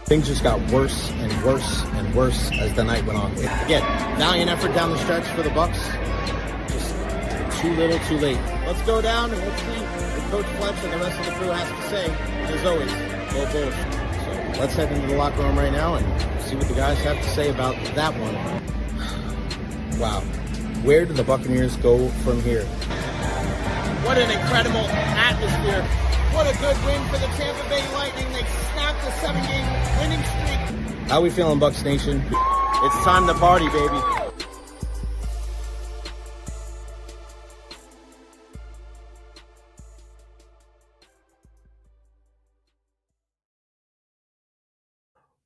Things just got worse and worse and worse as the night went on. Again, valiant effort down the stretch for the Bucks. Just too little, too late. Let's go down and let's see what Coach Fletch and the rest of the crew has to say. And as always, go Bulls. So let's head into the locker room right now and see what the guys have to say about that one. Wow. Where do the Buccaneers go from here? What an incredible atmosphere. What a good win for the Tampa Bay Lightning. They snapped a 7-game winning streak. How we feeling, Bucs Nation? It's time to party, baby.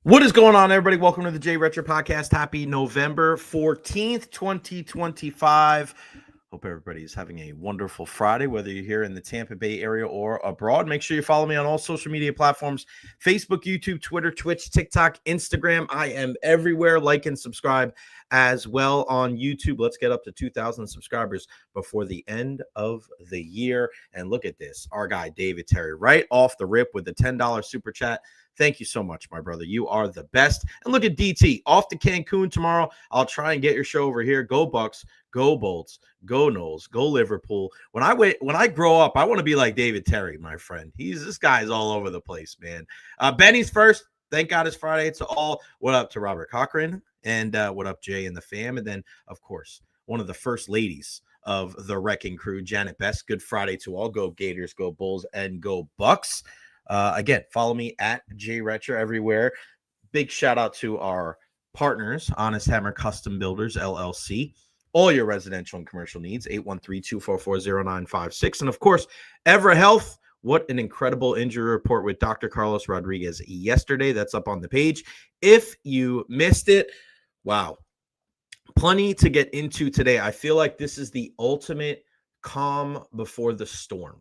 What is going on, everybody? Welcome to the Recher podcast. Happy November 14th, 2025. Hope everybody is having a wonderful Friday, whether you're here in the Tampa Bay area or abroad. Make sure you follow me on all social media platforms: Facebook, YouTube, Twitter, Twitch, TikTok, Instagram. I am everywhere. Like and subscribe as well on YouTube. Let's get up to 2,000 subscribers before the end of the year. And look at this. Our guy, David Terry, right off the rip with the $10 super chat. Thank you so much, my brother. You are the best. And look at DT off to Cancun tomorrow. I'll try and get your show over here. Go Bucks, go Bolts, go Knowles, go Liverpool. When I grow up, I want to be like David Terry, my friend. This guy's all over the place, man. Benny's first. Thank God it's Friday. It's all. What up to Robert Cochran and what up Jay and the fam, and then of course one of the first ladies of the Wrecking Crew, Janet Best. Good Friday to all. Go Gators, go Bulls, and go Bucks. Again, follow me at Recher everywhere. Big shout out to our partners, Honest Hammer Custom Builders, LLC. All your residential and commercial needs, 813-244-0956. And of course, Evra Health. What an incredible injury report with Dr. Carlos Rodriguez yesterday. That's up on the page. If you missed it, wow. Plenty to get into today. I feel like this is the ultimate calm before the storm.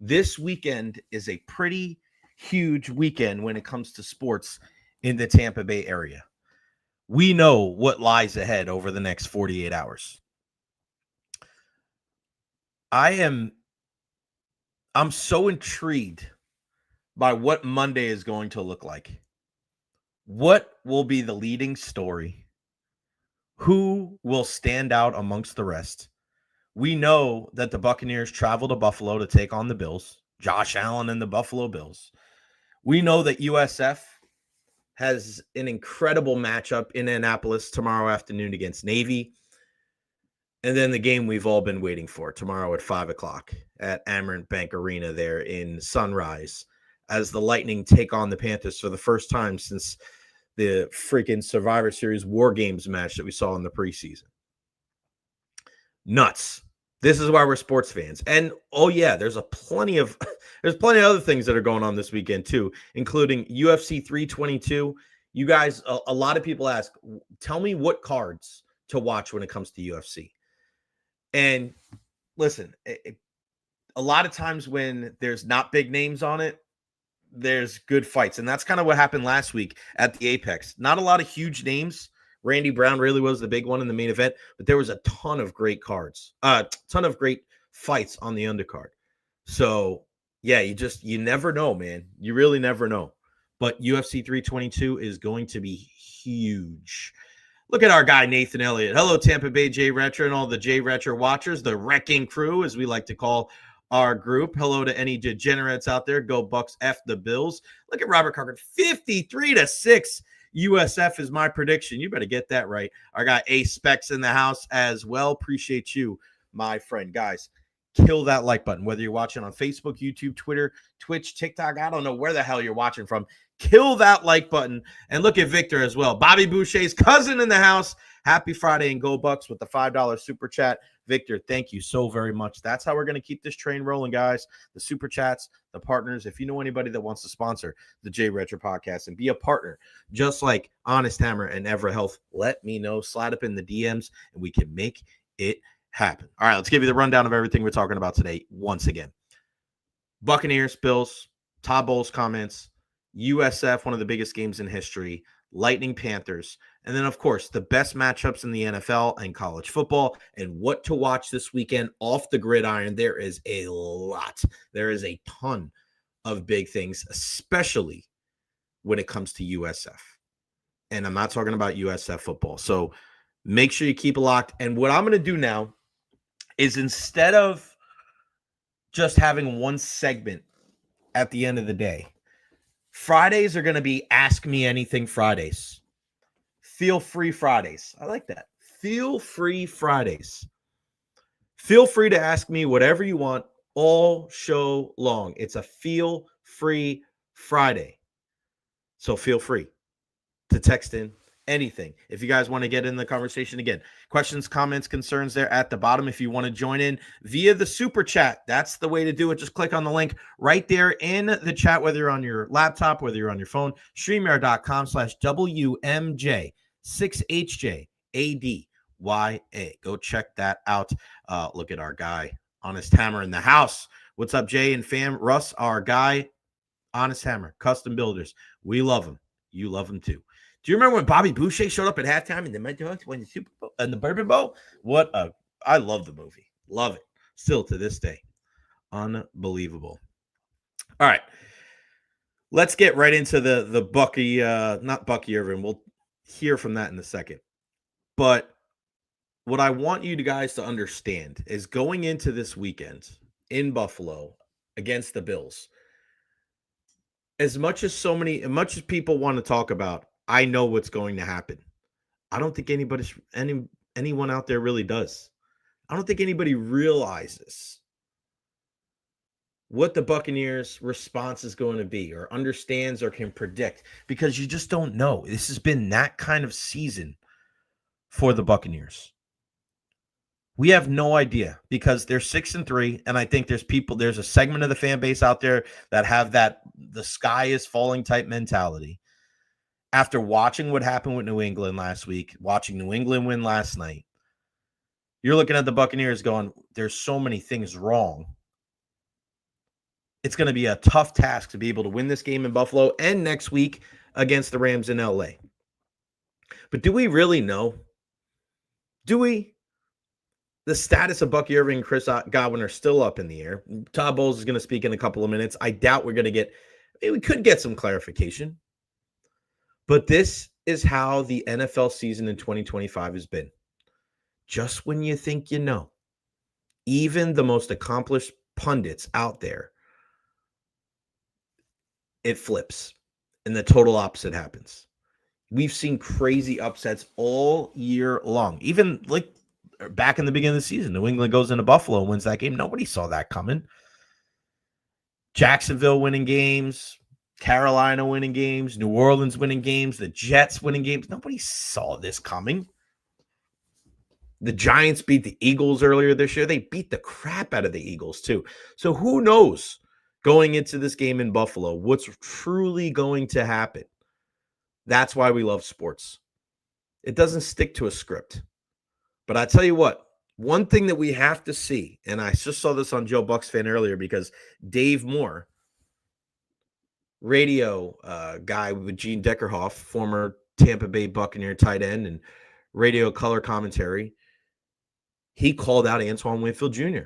This weekend is a pretty huge weekend when it comes to sports in the Tampa Bay area. We know what lies ahead over the next 48 hours. I'm so intrigued by what Monday is going to look like. What will be the leading story? Who will stand out amongst the rest? We know that the Buccaneers travel to Buffalo to take on the Bills, Josh Allen and the Buffalo Bills. We know that USF has an incredible matchup in Annapolis tomorrow afternoon against Navy. And then the game we've all been waiting for tomorrow at 5 o'clock at Amerant Bank Arena there in Sunrise as the Lightning take on the Panthers for the first time since the freaking Survivor Series War Games match that we saw in the preseason. Nuts. This is why we're sports fans. And oh yeah, there's plenty of other things that are going on this weekend too, including UFC 322. You guys, a lot of people ask, tell me what cards to watch when it comes to UFC. And listen, a lot of times when there's not big names on it, there's good fights. And that's kind of what happened last week at the Apex. Not a lot of huge names. Randy Brown really was the big one in the main event, but there was a ton of great cards, ton of great fights on the undercard. So yeah, you never know, man. You really never know. But UFC 322 is going to be huge. Look at our guy, Nathan Elliott. Hello, Tampa Bay Recher and all the Recher watchers, the Wrecking Crew, as we like to call our group. Hello to any degenerates out there. Go Bucks, F the Bills. Look at Robert Cochran, 53-6. USF is my prediction. You better get that right. I got A Specs in the house as well. Appreciate you, my friend. Guys, kill that like button. Whether you're watching on Facebook, YouTube, Twitter, Twitch, TikTok, I don't know where the hell you're watching from. Kill that like button. And look at Victor as well. Bobby Boucher's cousin in the house. Happy Friday and go Bucks with the $5 super chat. Victor, thank you so very much. That's how we're going to keep this train rolling, guys. The super chats, the partners. If you know anybody that wants to sponsor the Recher podcast and be a partner, just like Honest Hammer and Evra Health, let me know. Slide up in the DMs and we can make it happen. All right, let's give you the rundown of everything we're talking about today once again. Buccaneers, Bills, Todd Bowles comments, USF, one of the biggest games in history, Lightning, Panthers, and then, of course, the best matchups in the NFL and college football and what to watch this weekend off the gridiron. There is a lot. There is a ton of big things, especially when it comes to USF. And I'm not talking about USF football. So make sure you keep it locked. And what I'm going to do now is, instead of just having one segment at the end of the day, Fridays are going to be Ask Me Anything Fridays. Feel Free Fridays. I like that. Feel Free Fridays. Feel free to ask me whatever you want all show long. It's a Feel Free Friday. So feel free to text in anything. If you guys want to get in the conversation, again, questions, comments, concerns there at the bottom. If you want to join in via the super chat, that's the way to do it. Just click on the link right there in the chat, whether you're on your laptop, whether you're on your phone, streamer.com/WMJ6HJADYA. Go check that out. Look at our guy, Honest Hammer, in the house. What's up, Jay and fam? Russ, our guy, Honest Hammer, Custom Builders. We love him. You love him too. Do you remember when Bobby Boucher showed up at halftime in the Mad Dogs when the Super Bowl and the Bourbon Bowl? I love the movie. Love it. Still to this day. Unbelievable. All right. Let's get right into the Bucky, not Bucky Irvin. We'll hear from that in a second. But what I want you guys to understand is, going into this weekend in Buffalo against the Bills, as much as people want to talk about, I know what's going to happen, I don't think anyone out there really does. I don't think anybody realizes what the Buccaneers' response is going to be, or understands or can predict, because you just don't know. This has been that kind of season for the Buccaneers. We have no idea, because they're 6-3, and I think there's a segment of the fan base out there that have that the sky is falling type mentality. After watching what happened with New England last week, watching New England win last night, you're looking at the Buccaneers going, there's so many things wrong. It's going to be a tough task to be able to win this game in Buffalo and next week against the Rams in LA. But do we really know? Do we? The status of Bucky Irving and Chris Godwin are still up in the air. Todd Bowles is going to speak in a couple of minutes. I doubt we could get some clarification. But this is how the NFL season in 2025 has been. Just when you think you know, even the most accomplished pundits out there, it flips and the total opposite happens. We've seen crazy upsets all year long. Even like back in the beginning of the season, New England goes into Buffalo and wins that game. Nobody saw that coming. Jacksonville winning games, Carolina winning games, New Orleans winning games, the Jets winning games. Nobody saw this coming. The Giants beat the Eagles earlier this year. They beat the crap out of the Eagles too. So who knows going into this game in Buffalo what's truly going to happen? That's why we love sports. It doesn't stick to a script. But I tell you what, one thing that we have to see, and I just saw this on Joe Buck's Fan earlier, because Dave Moore, radio guy with Gene Deckerhoff, former Tampa Bay Buccaneer tight end and radio color commentary, he called out Antoine Winfield Jr.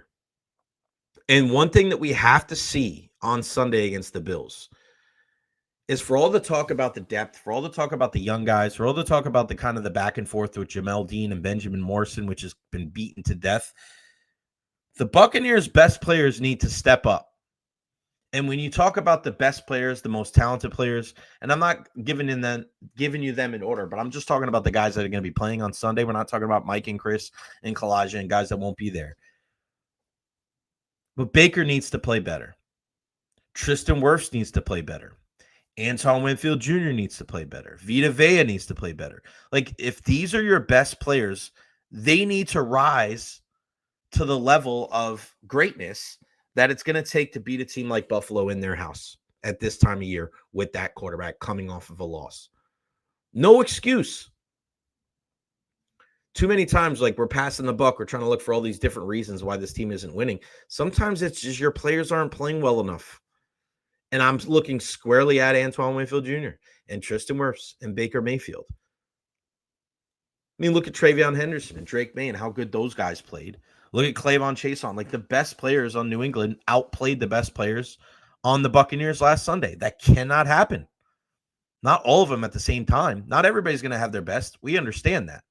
And one thing that we have to see on Sunday against the Bills is, for all the talk about the depth, for all the talk about the young guys, for all the talk about the kind of the back and forth with Jamel Dean and Benjamin Morrison, which has been beaten to death, the Buccaneers' best players need to step up. And when you talk about the best players, the most talented players, and I'm not giving you them in order, but I'm just talking about the guys that are going to be playing on Sunday. We're not talking about Mike and Chris and Kalijah and guys that won't be there. But Baker needs to play better. Tristan Wirfs needs to play better. Antoine Winfield Jr. needs to play better. Vita Vea needs to play better. Like, if these are your best players, they need to rise to the level of greatness that it's going to take to beat a team like Buffalo in their house at this time of year with that quarterback coming off of a loss. No excuse. Too many times, like, we're passing the buck. We're trying to look for all these different reasons why this team isn't winning. Sometimes it's just your players aren't playing well enough. And I'm looking squarely at Antoine Winfield Jr. and Tristan Wirfs and Baker Mayfield. I mean, look at Travion Henderson and Drake May and how good those guys played. Look at Clavon Chason. Like, the best players on New England outplayed the best players on the Buccaneers last Sunday. That cannot happen. Not all of them at the same time. Not everybody's going to have their best. We understand that.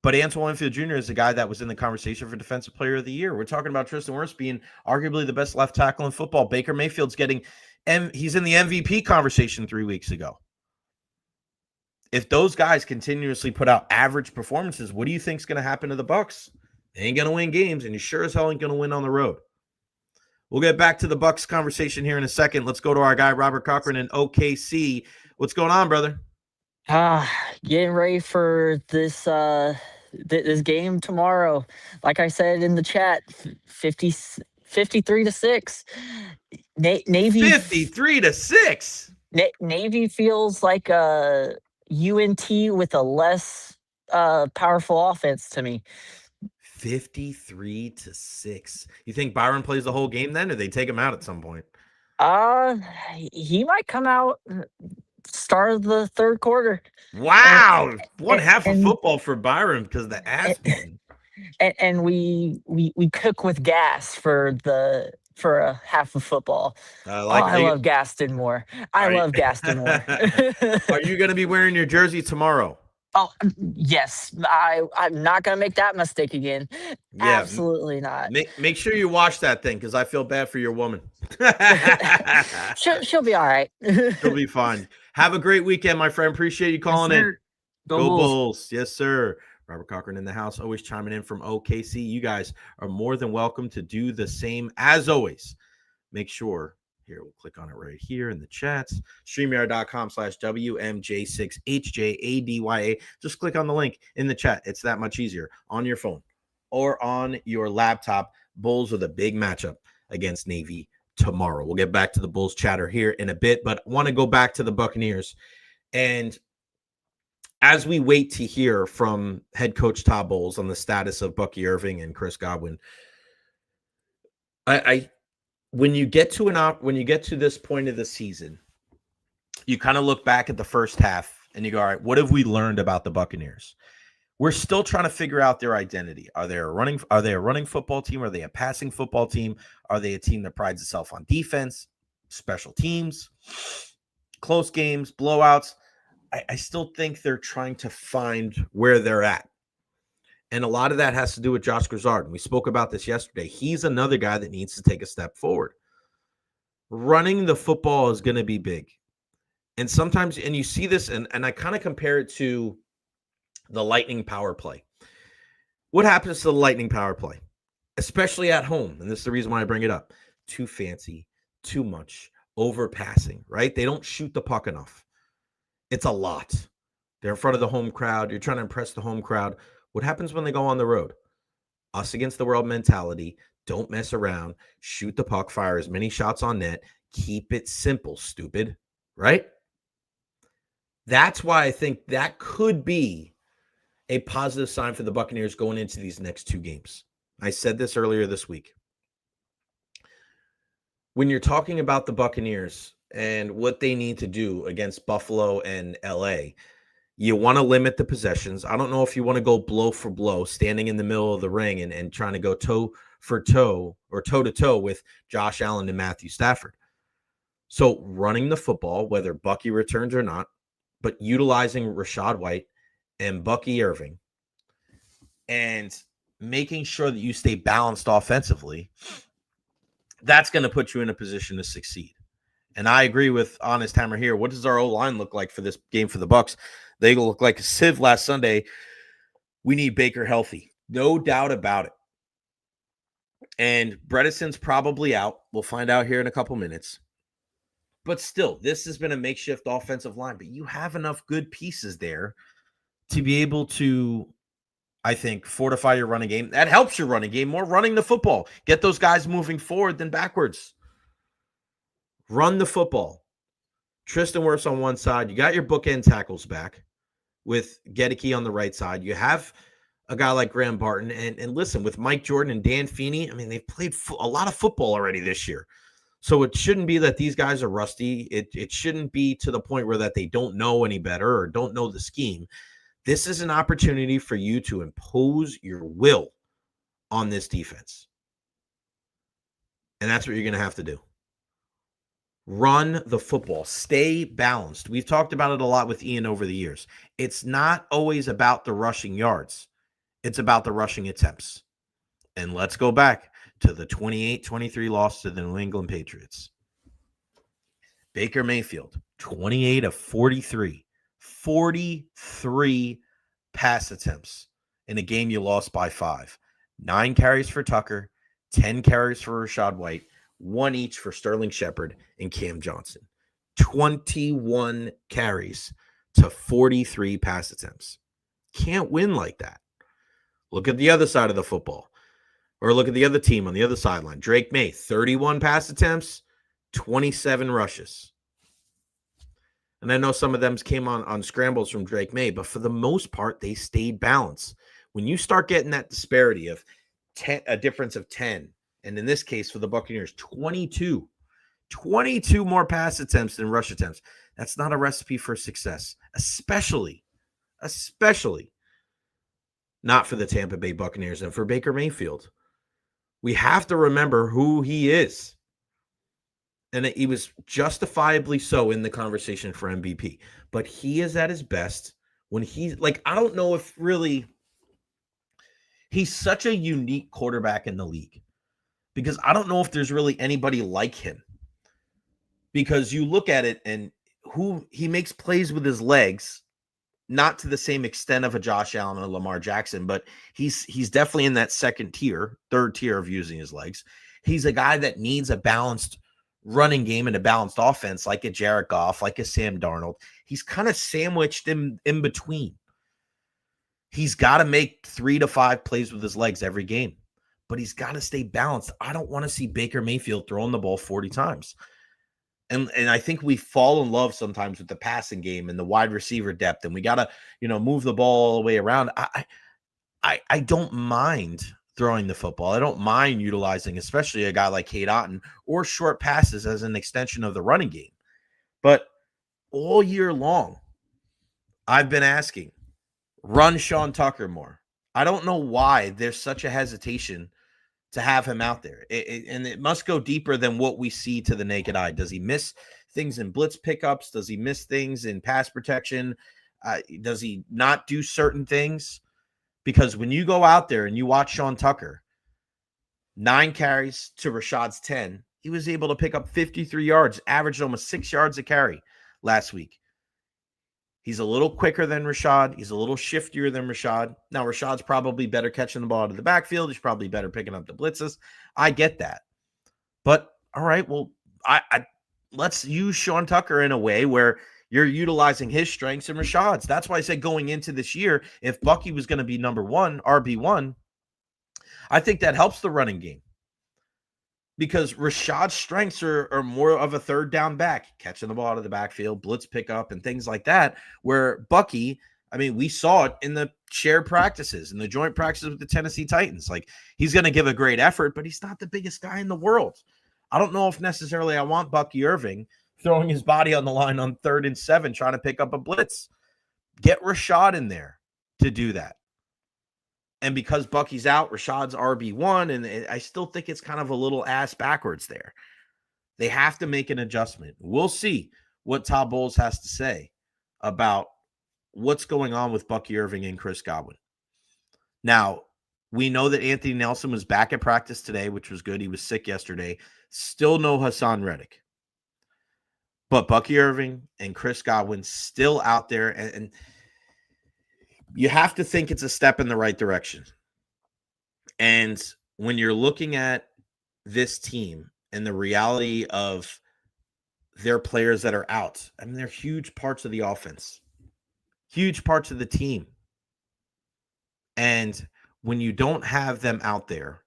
But Antoine Winfield Jr. is a guy that was in the conversation for Defensive Player of the Year. We're talking about Tristan Wirfs being arguably the best left tackle in football. Baker Mayfield's he's in the MVP conversation 3 weeks ago. If those guys continuously put out average performances, what do you think is going to happen to the Bucs? They ain't going to win games, and you sure as hell ain't going to win on the road. We'll get back to the Bucs conversation here in a second. Let's go to our guy, Robert Cochran in OKC. What's going on, brother? Getting ready for this this game tomorrow. Like I said in the chat, 53-6. Navy 53-6. Navy feels like a UNT with a less powerful offense to me. 53-6. You think Byron plays the whole game then, or they take him out at some point? He might come out start of the third quarter. Wow, one half of football for Byron because of the ass beating. And we cook with gas for a half of football. I love Gaston more. I love Gaston more. Are you going to be wearing your jersey tomorrow? Oh, yes. I'm not going to make that mistake again. Yeah, absolutely not. Make sure you wash that thing because I feel bad for your woman. She'll be all right. She'll be fine. Have a great weekend, my friend. Appreciate you calling in. Go Bulls. Yes, sir. Robert Cochran in the house, always chiming in from OKC. You guys are more than welcome to do the same. As always, make sure, here, we'll click on it right here in the chats, StreamYard.com/WMJ6HJADYA. Just click on the link in the chat. It's that much easier on your phone or on your laptop. Bulls with a big matchup against Navy tomorrow. We'll get back to the Bulls chatter here in a bit, but I want to go back to the Buccaneers. And as we wait to hear from head coach Todd Bowles on the status of Bucky Irving and Chris Godwin, when you get to this point of the season, you kind of look back at the first half and you go, all right, what have we learned about the Buccaneers? We're still trying to figure out their identity. Are they a running football team? Are they a passing football team? Are they a team that prides itself on defense, special teams, close games, blowouts? I still think they're trying to find where they're at. And a lot of that has to do with Josh Grizzard. And we spoke about this yesterday. He's another guy that needs to take a step forward. Running the football is going to be big. And sometimes, and you see this, and I kind of compare it to the Lightning power play. What happens to the Lightning power play? Especially at home. And this is the reason why I bring it up. Too fancy, too much, overpassing, right? They don't shoot the puck enough. It's a lot. They're in front of the home crowd. You're trying to impress the home crowd. What happens when they go on the road? Us against the world mentality. Don't mess around. Shoot the puck. Fire as many shots on net. Keep it simple, stupid. Right? That's why I think that could be a positive sign for the Buccaneers going into these next two games. I said this earlier this week. When you're talking about the Buccaneers and what they need to do against Buffalo and LA, you want to limit the possessions. I don't know if you want to go blow for blow, standing in the middle of the ring and trying to go toe for toe or toe to toe with Josh Allen and Matthew Stafford. So running the football, whether Bucky returns or not, but utilizing Rashad White and Bucky Irving and making sure that you stay balanced offensively, that's going to put you in a position to succeed. And I agree with Honest Hammer here. What does our O-line look like for this game for the Bucs? They look like a sieve last Sunday. We need Baker healthy. No doubt about it. And Bredesen's probably out. We'll find out here in a couple minutes. But still, this has been a makeshift offensive line. But you have enough good pieces there to be able to, I think, fortify your running game. That helps your running game more, running the football. Get those guys moving forward than backwards. Run the football. Tristan Wirfs on one side. You got your bookend tackles back with Gedeke on the right side. You have a guy like Graham Barton. And listen, with Mike Jordan and Dan Feeney, I mean, they've played a lot of football already this year. So it shouldn't be that these guys are rusty. It shouldn't be to the point where that they don't know any better or don't know the scheme. This is an opportunity for you to impose your will on this defense. And that's what you're going to have to do. Run the football. Stay balanced. We've talked about it a lot with Ian over the years. It's not always about the rushing yards. It's about the rushing attempts. And let's go back to the 28-23 loss to the New England Patriots. Baker Mayfield, 28 of 43. 43 pass attempts in a game you lost by 5. 9 carries for Tucker, 10 carries for Rachaad White, 1 each for Sterling Shepard and Cam Johnson. 21 carries to 43 pass attempts. Can't win like that. Look at the other side of the football. Or look at the other team on the other sideline. Drake May, 31 pass attempts, 27 rushes. And I know some of them came on scrambles from Drake May, but for the most part, they stayed balanced. When you start getting that disparity of a difference of 10, and in this case for the Buccaneers, 22 more pass attempts than rush attempts, that's not a recipe for success, especially not for the Tampa Bay Buccaneers and for Baker Mayfield. We have to remember who he is. And he was justifiably so in the conversation for MVP. But he is at his best when he's like, I don't know if really he's such a unique quarterback in the league. Because I don't know if there's really anybody like him. Because you look at it and who he makes plays with his legs, not to the same extent of a Josh Allen or Lamar Jackson, but he's definitely in that third tier of using his legs. He's a guy that needs a balanced running game and a balanced offense like a Jared Goff, like a Sam Darnold. He's kind of sandwiched in between. He's got to make 3 to 5 plays with his legs every game, but he's got to stay balanced. I don't want to see Baker Mayfield throwing the ball 40 times. And I think we fall in love sometimes with the passing game and the wide receiver depth, and we got to, move the ball all the way around. I don't mind throwing the football. I don't mind utilizing, especially a guy like Cade Otton, or short passes as an extension of the running game. But all year long, I've been asking, run Sean Tucker more. I don't know why there's such a hesitation to have him out there. And it must go deeper than what we see to the naked eye. Does he miss things in blitz pickups? Does he miss things in pass protection? Does he not do certain things? Because when you go out there and you watch Sean Tucker, 9 carries to Rashad's 10, he was able to pick up 53 yards, averaged almost 6 yards a carry last week. He's a little quicker than Rachaad. He's a little shiftier than Rachaad. Now, Rashad's probably better catching the ball out of the backfield. He's probably better picking up the blitzes. I get that. But, all right, well, let's use Sean Tucker in a way where you're utilizing his strengths and Rashad's. That's why I said going into this year, if Bucky was going to be number 1, RB1, I think that helps the running game. Because Rashad's strengths are more of a third down back, catching the ball out of the backfield, blitz pickup, and things like that, where Bucky, I mean, we saw it in the shared practices, in the joint practices with the Tennessee Titans. Like, he's going to give a great effort, but he's not the biggest guy in the world. I don't know if necessarily I want Bucky Irving throwing his body on the line on 3rd and 7, trying to pick up a blitz. Get Rachaad in there to do that. And because Bucky's out, Rashad's RB1, and I still think it's kind of a little ass backwards there. They have to make an adjustment. We'll see what Todd Bowles has to say about what's going on with Bucky Irving and Chris Godwin. Now, we know that Anthony Nelson was back at practice today, which was good. He was sick yesterday. Still no Hassan Reddick. But Bucky Irving and Chris Godwin still out there, and you have to think it's a step in the right direction. And when you're looking at this team and the reality of their players that are out, I mean, they're huge parts of the offense, huge parts of the team. And when you don't have them out there,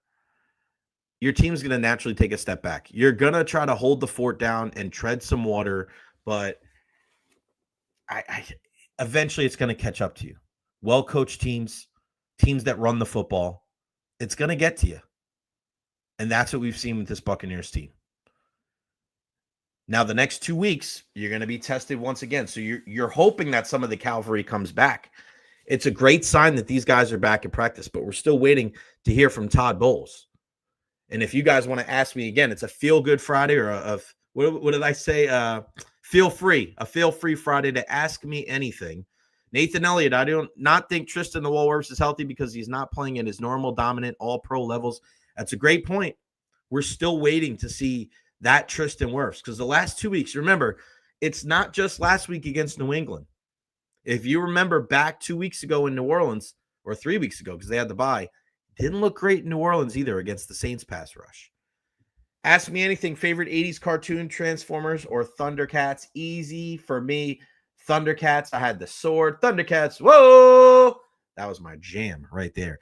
your team's going to naturally take a step back. You're going to try to hold the fort down and tread some water, but eventually it's going to catch up to you. Well-coached teams that run the football, it's going to get to you. And that's what we've seen with this Buccaneers team. Now, the next 2 weeks, you're going to be tested once again. So you're hoping that some of the cavalry comes back. It's a great sign that these guys are back in practice, but we're still waiting to hear from Todd Bowles. And if you guys want to ask me again, it's a feel-good Friday or a What did I say? Feel free Friday to ask me anything. Nathan Elliott, I do not think Tristan the Walrus is healthy because he's not playing at his normal dominant all-pro levels. That's a great point. We're still waiting to see that Tristan Wirfs because the last 2 weeks, remember, it's not just last week against New England. If you remember back 2 weeks ago in New Orleans, or 3 weeks ago because they had the bye, didn't look great in New Orleans either against the Saints pass rush. Ask me anything, favorite 80s cartoon, Transformers or Thundercats? Easy for me. Thundercats. I had the sword. Thundercats. Whoa! That was my jam right there.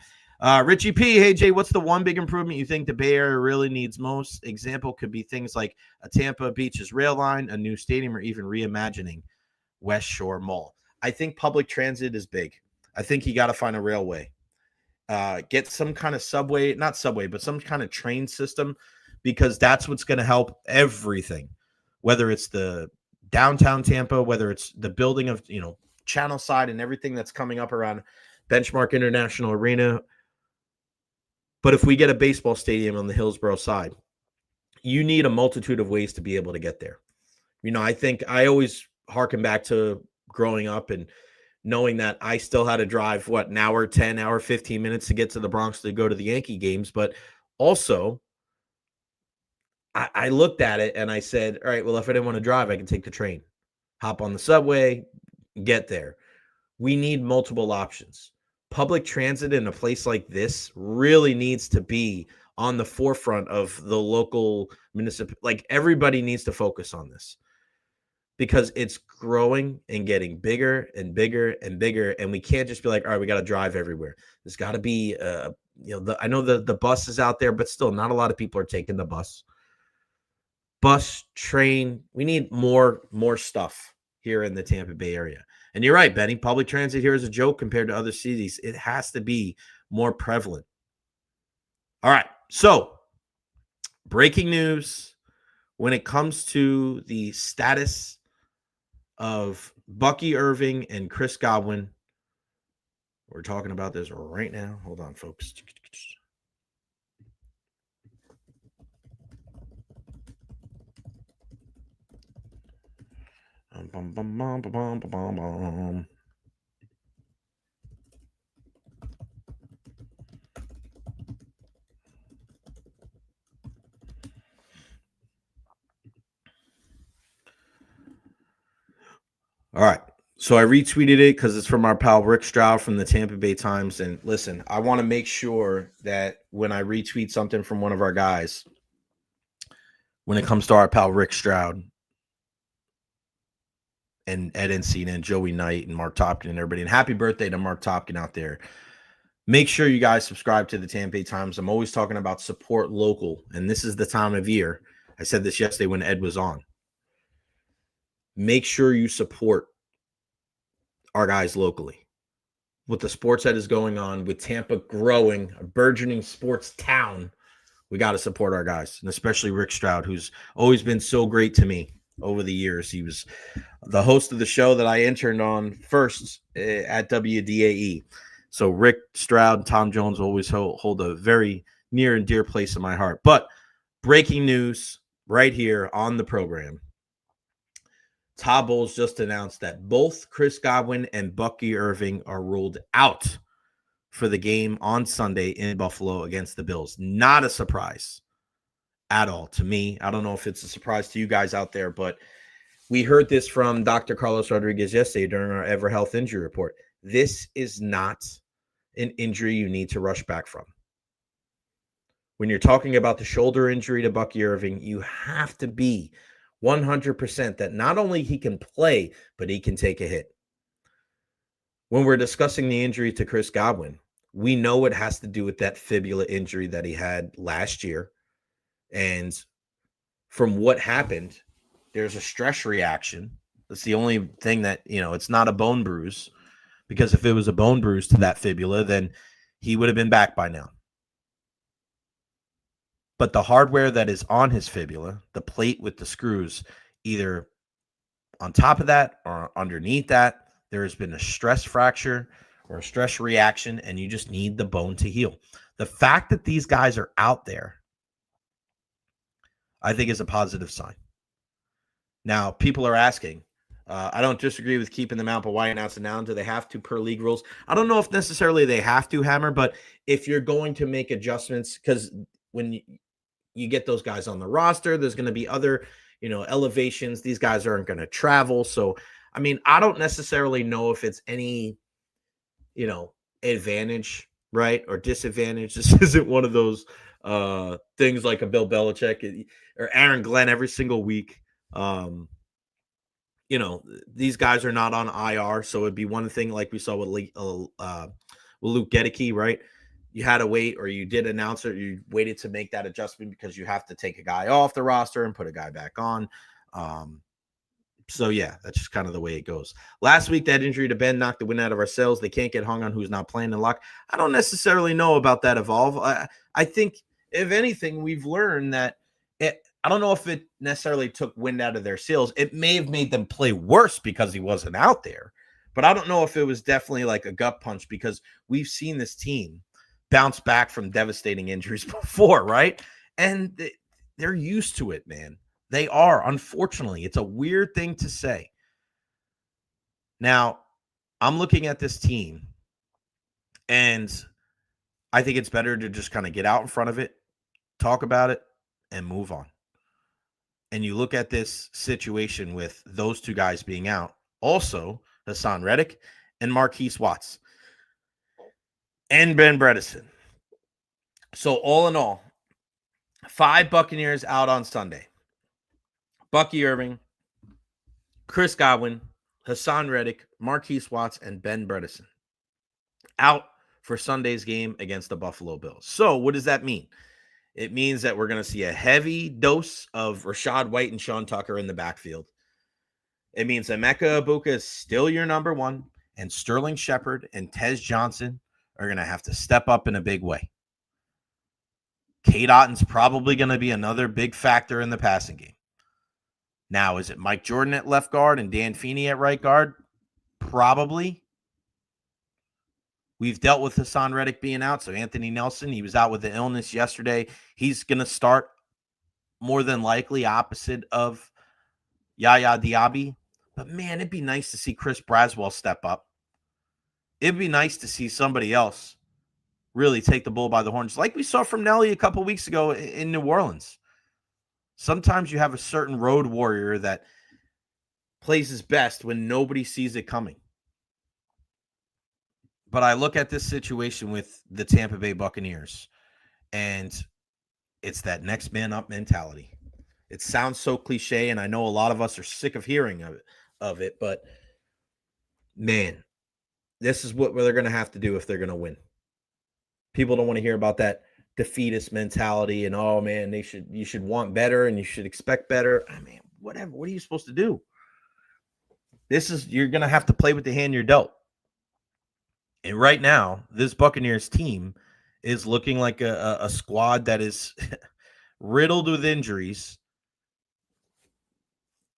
Richie P. Hey, Jay, what's the one big improvement you think the Bay Area really needs most? Example could be things like a Tampa Beach's rail line, a new stadium, or even reimagining West Shore Mall. I think public transit is big. I think you got to find a railway. Get some kind of subway, not subway, but some kind of train system, because that's what's going to help everything, whether it's the downtown Tampa, whether it's the building of, Channel Side and everything that's coming up around Benchmark International Arena. But if we get a baseball stadium on the Hillsborough side, you need a multitude of ways to be able to get there. I think I always harken back to growing up and knowing that I still had to drive, an hour, 10 hour, 15 minutes to get to the Bronx to go to the Yankee games. But also, I looked at it and I said, all right, well, if I didn't want to drive, I can take the train, hop on the subway, get there. We need multiple options. Public transit in a place like this really needs to be on the forefront of the local municipal. Like, everybody needs to focus on this because it's growing and getting bigger and bigger and bigger. And we can't just be like, all right, we got to drive everywhere. There's got to be, I know the bus is out there, but still not a lot of people are taking the bus. Bus, train, we need more stuff here in the Tampa Bay area. And you're right, Benny, public transit here is a joke compared to other cities. It has to be more prevalent. All right, so breaking news when it comes to the status of Bucky Irving and Chris Godwin. We're talking about this right now. Hold on, folks. All right. So I retweeted it because it's from our pal Rick Stroud from the Tampa Bay Times. And listen, I want to make sure that when I retweet something from one of our guys, when it comes to our pal Rick Stroud and Ed Encina and Joey Knight and Mark Topkin and everybody, and happy birthday to Mark Topkin out there. Make sure you guys subscribe to the Tampa Bay Times. I'm always talking about support local, and this is the time of year. I said this yesterday when Ed was on. Make sure you support our guys locally. With the sports that is going on, with Tampa growing, a burgeoning sports town, we got to support our guys, and especially Rick Stroud, who's always been so great to me over the years. He was the host of the show that I interned on first at WDAE. So Rick Stroud and Tom Jones always hold a very near and dear place in my heart. But breaking news right here on the program. Todd Bowles just announced that both Chris Godwin and Bucky Irving are ruled out for the game on Sunday in Buffalo against the Bills. Not a surprise at all to me. I don't know if it's a surprise to you guys out there, but we heard this from Dr. Carlos Rodriguez yesterday during our Ever Health injury report. This is not an injury you need to rush back from. When you're talking about the shoulder injury to Bucky Irving, you have to be 100% that not only he can play, but he can take a hit. When we're discussing the injury to Chris Godwin, we know it has to do with that fibula injury that he had last year. And from what happened, there's a stress reaction. That's the only thing that, it's not a bone bruise, because if it was a bone bruise to that fibula, then he would have been back by now. But the hardware that is on his fibula, the plate with the screws, either on top of that or underneath that, there has been a stress fracture or a stress reaction, and you just need the bone to heal. The fact that these guys are out there, I think, is a positive sign. Now, people are asking, I don't disagree with keeping them out, but why announce it now? Do they have to per league rules? I don't know if necessarily they have to, Hammer, but if you're going to make adjustments, because when you get those guys on the roster, there's going to be other, elevations. These guys aren't going to travel. So, I mean, I don't necessarily know if it's any, advantage, right, or disadvantage. This isn't one of those things like a Bill Belichick or Aaron Glenn every single week. These guys are not on IR, so it'd be one thing like we saw with Luke Gedeke, right? You had to wait, or you did announce it, you waited to make that adjustment because you have to take a guy off the roster and put a guy back on. So, yeah, that's just kind of the way it goes. Last week, that injury to Ben knocked the wind out of our sails. They can't get hung on who's not playing in lock. I don't necessarily know about that evolve. I think, if anything, we've learned that I don't know if it necessarily took wind out of their sails. It may have made them play worse because he wasn't out there. But I don't know if it was definitely like a gut punch, because we've seen this team bounce back from devastating injuries before, right? And they're used to it, man. They are, unfortunately. It's a weird thing to say. Now, I'm looking at this team, and I think it's better to just kind of get out in front of it, talk about it, and move on. And you look at this situation with those two guys being out, also Hassan Reddick and Marquise Watts and Ben Bredesen. So all in all, 5 Buccaneers out on Sunday. Bucky Irving, Chris Godwin, Hassan Reddick, Marquise Watts, and Ben Bredesen out for Sunday's game against the Buffalo Bills. So what does that mean? It means that we're going to see a heavy dose of Rachaad White and Sean Tucker in the backfield. It means that Emeka Egbuka is still your number one, and Sterling Shepard and Tez Johnson are going to have to step up in a big way. Cade Otton's probably going to be another big factor in the passing game. Now, is it Mike Jordan at left guard and Dan Feeney at right guard? Probably. We've dealt with Hassan Reddick being out, so Anthony Nelson, he was out with the illness yesterday. He's going to start more than likely opposite of Yaya Diaby. But, man, it'd be nice to see Chris Braswell step up. It'd be nice to see somebody else really take the bull by the horns, like we saw from Nelly a couple weeks ago in New Orleans. Sometimes you have a certain road warrior that plays his best when nobody sees it coming. But I look at this situation with the Tampa Bay Buccaneers, and it's that next man up mentality. It sounds so cliche, and I know a lot of us are sick of hearing of it, but man, this is what they're going to have to do if they're going to win. People don't want to hear about that defeatist mentality and, oh man, you should want better and you should expect better. I mean, whatever. What are you supposed to do? You're going to have to play with the hand you're dealt. And right now, this Buccaneers team is looking like a squad that is riddled with injuries.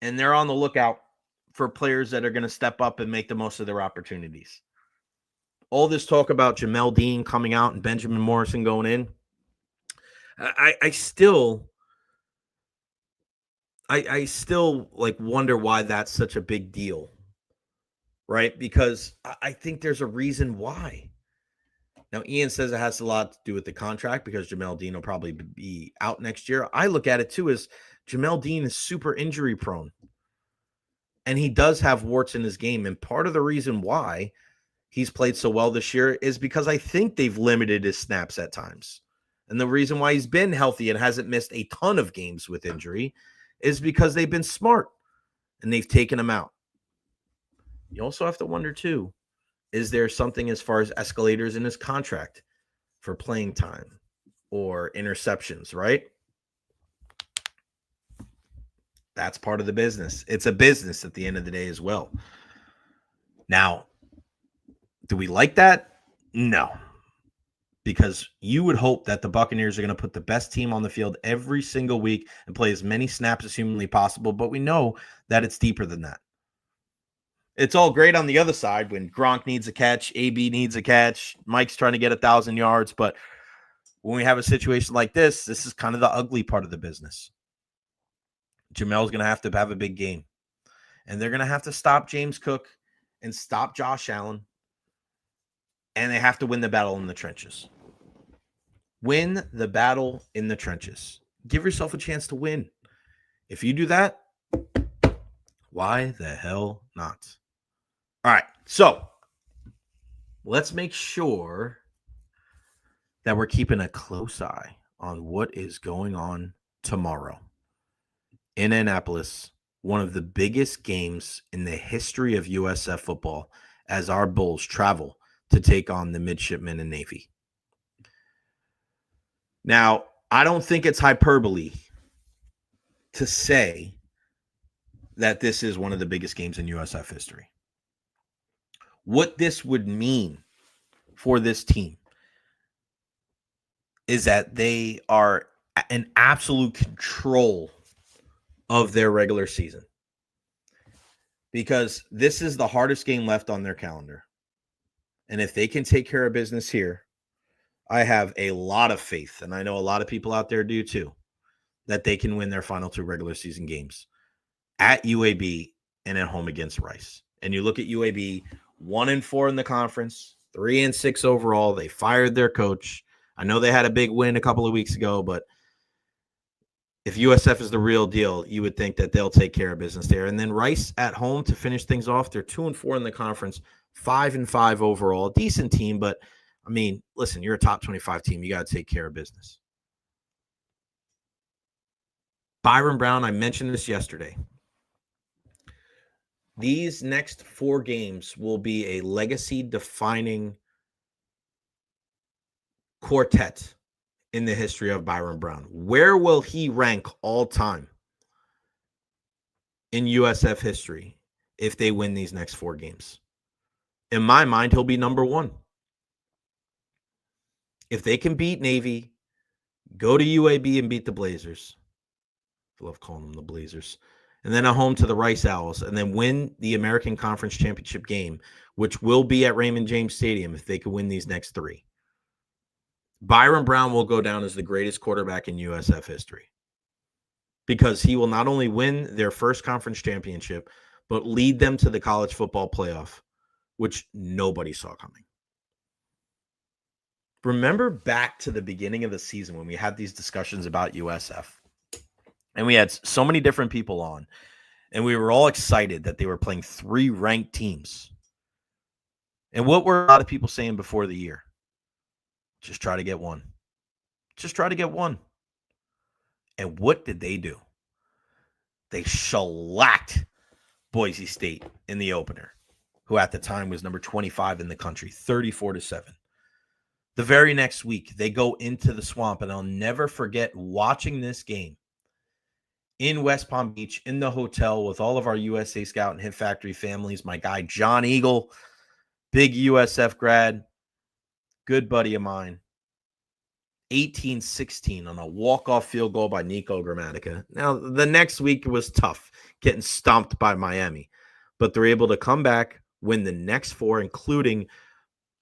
And they're on the lookout for players that are going to step up and make the most of their opportunities. All this talk about Jamel Dean coming out and Benjamin Morrison going in, I still like wonder why that's such a big deal, right? Because I think there's a reason why. Now, Ian says it has a lot to do with the contract because Jamel Dean will probably be out next year. I look at it too as Jamel Dean is super injury prone, and he does have warts in his game. And part of the reason why he's played so well this year is because I think they've limited his snaps at times. And the reason why he's been healthy and hasn't missed a ton of games with injury is because they've been smart and they've taken him out. You also have to wonder, too, is there something as far as escalators in his contract for playing time or interceptions, right? That's part of the business. It's a business at the end of the day as well. Now, do we like that? No. Because you would hope that the Buccaneers are going to put the best team on the field every single week and play as many snaps as humanly possible, but we know that it's deeper than that. It's all great on the other side when Gronk needs a catch, AB needs a catch, Mike's trying to get 1,000 yards, but when we have a situation like this is kind of the ugly part of the business. Jamel's going to have a big game. And they're going to have to stop James Cook and stop Josh Allen. And they have to win the battle in the trenches. Win the battle in the trenches. Give yourself a chance to win. If you do that, why the hell not? All right, so let's make sure that we're keeping a close eye on what is going on tomorrow in Annapolis, one of the biggest games in the history of USF football as our Bulls travel to take on the Midshipmen and Navy. Now, I don't think it's hyperbole to say that this is one of the biggest games in USF history. What this would mean for this team is that they are in absolute control of their regular season, because this is the hardest game left on their calendar. And if they can take care of business here, I have a lot of faith, and I know a lot of people out there do too, that they can win their final 2 regular season games at UAB and at home against Rice. And you look at UAB, 1-4 in the conference, 3-6 overall. They fired their coach. I know they had a big win a couple of weeks ago, but if USF is the real deal, you would think that they'll take care of business there. And then Rice at home to finish things off. They're 2-4 in the conference, 5-5 overall. Decent team, but I mean, listen, you're a top 25 team. You got to take care of business. Byron Brown, I mentioned this yesterday. These next 4 games will be a legacy-defining quartet in the history of Byron Brown. Where will he rank all time in USF history if they win these next 4 games? In my mind, he'll be number 1. If they can beat Navy, go to UAB and beat the Blazers. I love calling them the Blazers. And then at home to the Rice Owls, and then win the American Conference Championship game, which will be at Raymond James Stadium if they can win these next 3. Byron Brown will go down as the greatest quarterback in USF history, because he will not only win their first conference championship, but lead them to the college football playoff, which nobody saw coming. Remember back to the beginning of the season when we had these discussions about USF, and we had so many different people on, and we were all excited that they were playing 3 ranked teams. And what were a lot of people saying before the year? Just try to get one. Just try to get one. And what did they do? They shellacked Boise State in the opener, who at the time was number 25 in the country, 34-7. The very next week, they go into the Swamp, and I'll never forget watching this game in West Palm Beach in the hotel with all of our USA Scout and Hit Factory families. My guy, John Eagle, big USF grad, good buddy of mine, 18-16 on a walk-off field goal by Nico Gramatica. Now, the next week was tough, getting stomped by Miami, but they're able to come back, win the next 4, including,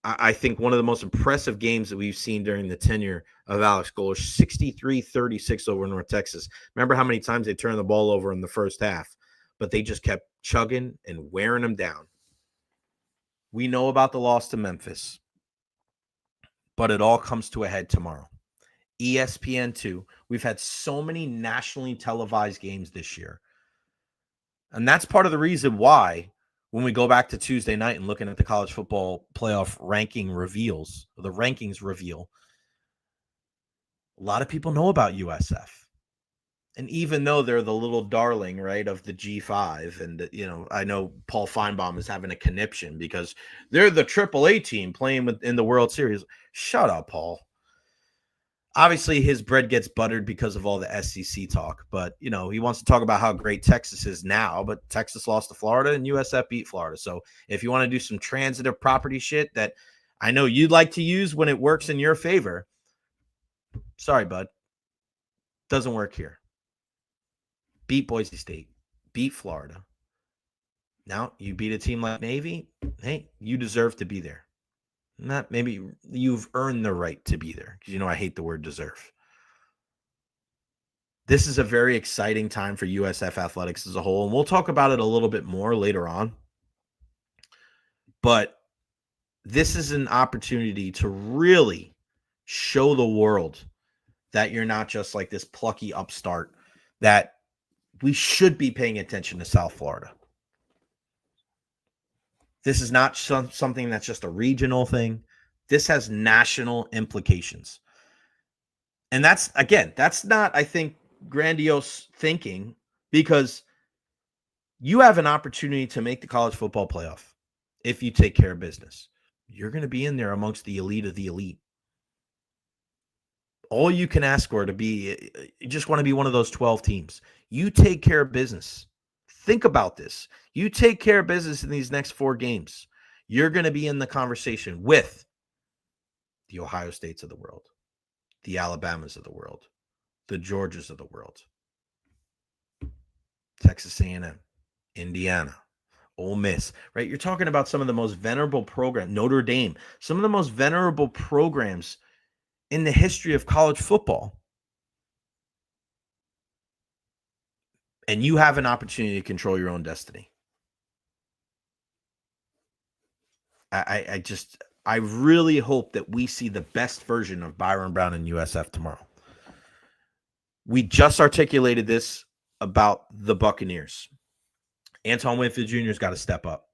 I think, one of the most impressive games that we've seen during the tenure of Alex Golesh, 63-36 over North Texas. Remember how many times they turned the ball over in the first half, but they just kept chugging and wearing them down. We know about the loss to Memphis, but it all comes to a head tomorrow. ESPN2. We've had so many nationally televised games this year. And that's part of the reason why, when we go back to Tuesday night and looking at the college football playoff ranking reveals, or the rankings reveal, a lot of people know about USF. And even though they're the little darling, right, of the G5, and, you know, I know Paul Feinbaum is having a conniption because they're the AAA team playing in the World Series. Shut up, Paul. Obviously, his bread gets buttered because of all the SEC talk, but, you know, he wants to talk about how great Texas is now, but Texas lost to Florida and USF beat Florida. So if you want to do some transitive property shit that I know you'd like to use when it works in your favor, sorry, bud. Doesn't work here. Beat Boise State, beat Florida. Now you beat a team like Navy. Hey, you deserve to be there. Not maybe you've earned the right to be there, because, you know, I hate the word deserve. This is a very exciting time for USF athletics as a whole, and we'll talk about it a little bit more later on. But this is an opportunity to really show the world that you're not just like this plucky upstart, that we should be paying attention to South Florida. This is not something that's just a regional thing. This has national implications. And that's not, I think, grandiose thinking, because you have an opportunity to make the college football playoff if you take care of business. You're going to be in there amongst the elite of the elite. All you can ask for to be, you just want to be one of those 12 teams. You take care of business. Think about this. You take care of business in these next 4 games. You're going to be in the conversation with the Ohio States of the world, the Alabamas of the world, the Georgias of the world, Texas A&M, Indiana, Ole Miss, right? You're talking about some of the most venerable programs, Notre Dame, some of the most venerable programs in the history of college football. And you have an opportunity to control your own destiny. I really hope that we see the best version of Byron Brown and USF tomorrow. We just articulated this about the Buccaneers. Antoine Winfield Jr. has got to step up.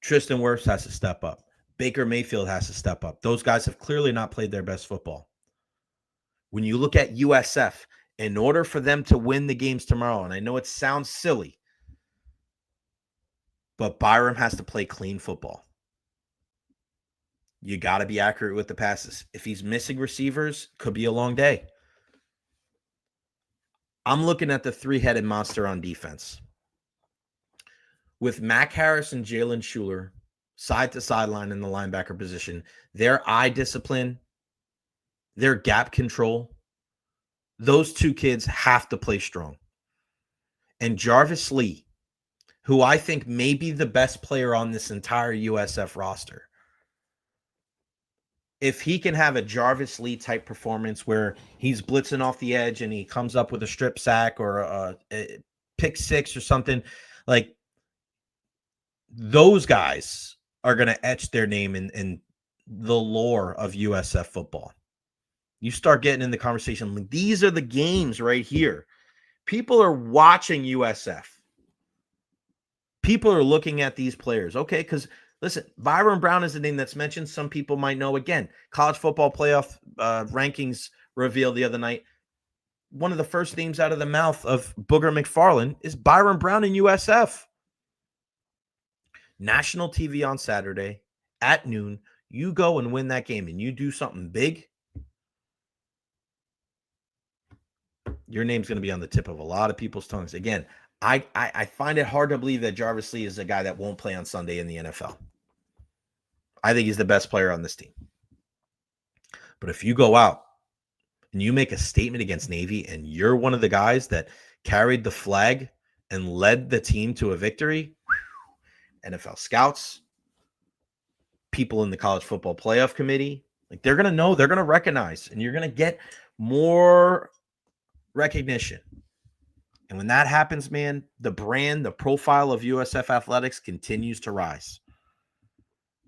Tristan Wirfs has to step up. Baker Mayfield has to step up. Those guys have clearly not played their best football. When you look at USF, in order for them to win the games tomorrow, and I know it sounds silly, but Byram has to play clean football. You got to be accurate with the passes. If he's missing receivers, could be a long day. I'm looking at the 3-headed monster on defense. With Mac Harris and Jalen Schuler side to sideline in the linebacker position, their eye discipline, their gap control, those 2 kids have to play strong. And Jarvis Lee, who I think may be the best player on this entire USF roster, if he can have a Jarvis Lee type performance where he's blitzing off the edge and he comes up with a strip sack or a pick 6 or something, like, those guys are going to etch their name in the lore of USF football. You start getting in the conversation. These are the games right here. People are watching USF. People are looking at these players. Okay, because listen, Byron Brown is a name that's mentioned. Some people might know. Again, college football playoff rankings revealed the other night. One of the first names out of the mouth of Booger McFarland is Byron Brown in USF. National TV on Saturday at noon. You go and win that game and you do something big, your name's going to be on the tip of a lot of people's tongues. Again, I find it hard to believe that Jarvis Lee is a guy that won't play on Sunday in the NFL. I think he's the best player on this team. But if you go out and you make a statement against Navy and you're one of the guys that carried the flag and led the team to a victory, NFL scouts, people in the college football playoff committee, like, they're going to know, they're going to recognize, and you're going to get more recognition. And when that happens, man, the brand, the profile of USF athletics continues to rise.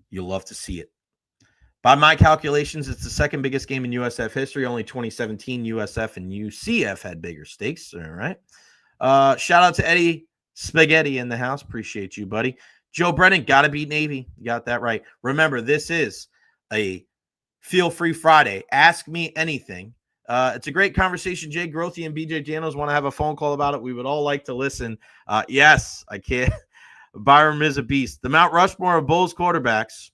You'll love to see it. By my calculations, it's the second biggest game in USF history. Only 2017 USF and UCF had bigger stakes. All right. Shout out to Eddie Spaghetti in the house. Appreciate you, buddy. Joe Brennan, got to beat Navy. You got that right. Remember, this is a Feel Free Friday. Ask me anything. It's a great conversation. Jay Grothy and BJ Janos want to have a phone call about it. We would all like to listen. Yes, I can. Byram is a beast. The Mount Rushmore of Bulls quarterbacks.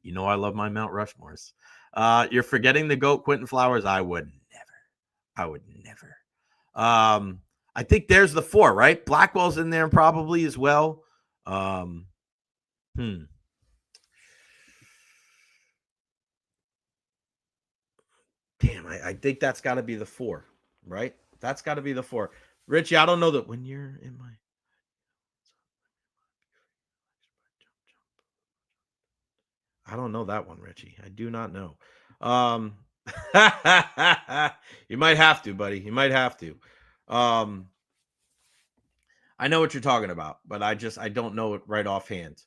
You know I love my Mount Rushmores. You're forgetting the GOAT, Quentin Flowers. I would never. I think there's the 4, right? Blackwell's in there probably as well. Damn, I think that's got to be the 4, right? That's got to be the 4. Richie, I don't know that when you're in my. I don't know that one, Richie. I do not know. You might have to, buddy. You might have to. I know what you're talking about, but I don't know it right offhand.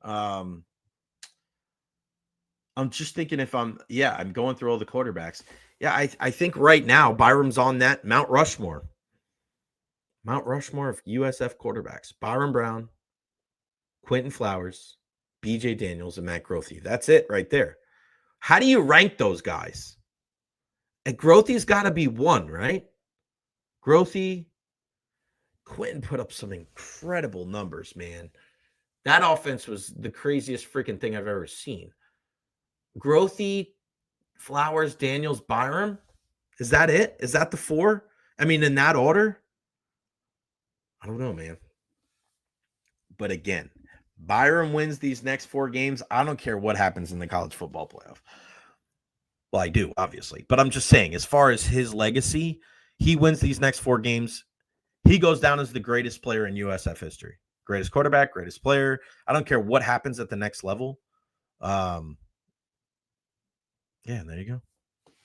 I'm just thinking if I'm going through all the quarterbacks. Yeah, I think right now Byram's on that Mount Rushmore. Mount Rushmore of USF quarterbacks. Byram Brown, Quentin Flowers, BJ Daniels, and Matt Grothe. That's it right there. How do you rank those guys? And Grothe's got to be one, right? Grothe, Quentin put up some incredible numbers, man. That offense was the craziest freaking thing I've ever seen. Grothe, Flowers, Daniels, Byram. Is that it? Is that the four? I mean, in that order? I don't know, man. But again, Byram wins these next 4 games. I don't care what happens in the college football playoff. Well, I do, obviously. But I'm just saying, as far as his legacy, he wins these next 4 games. He goes down as the greatest player in USF history. Greatest quarterback, greatest player. I don't care what happens at the next level. Yeah, there you go.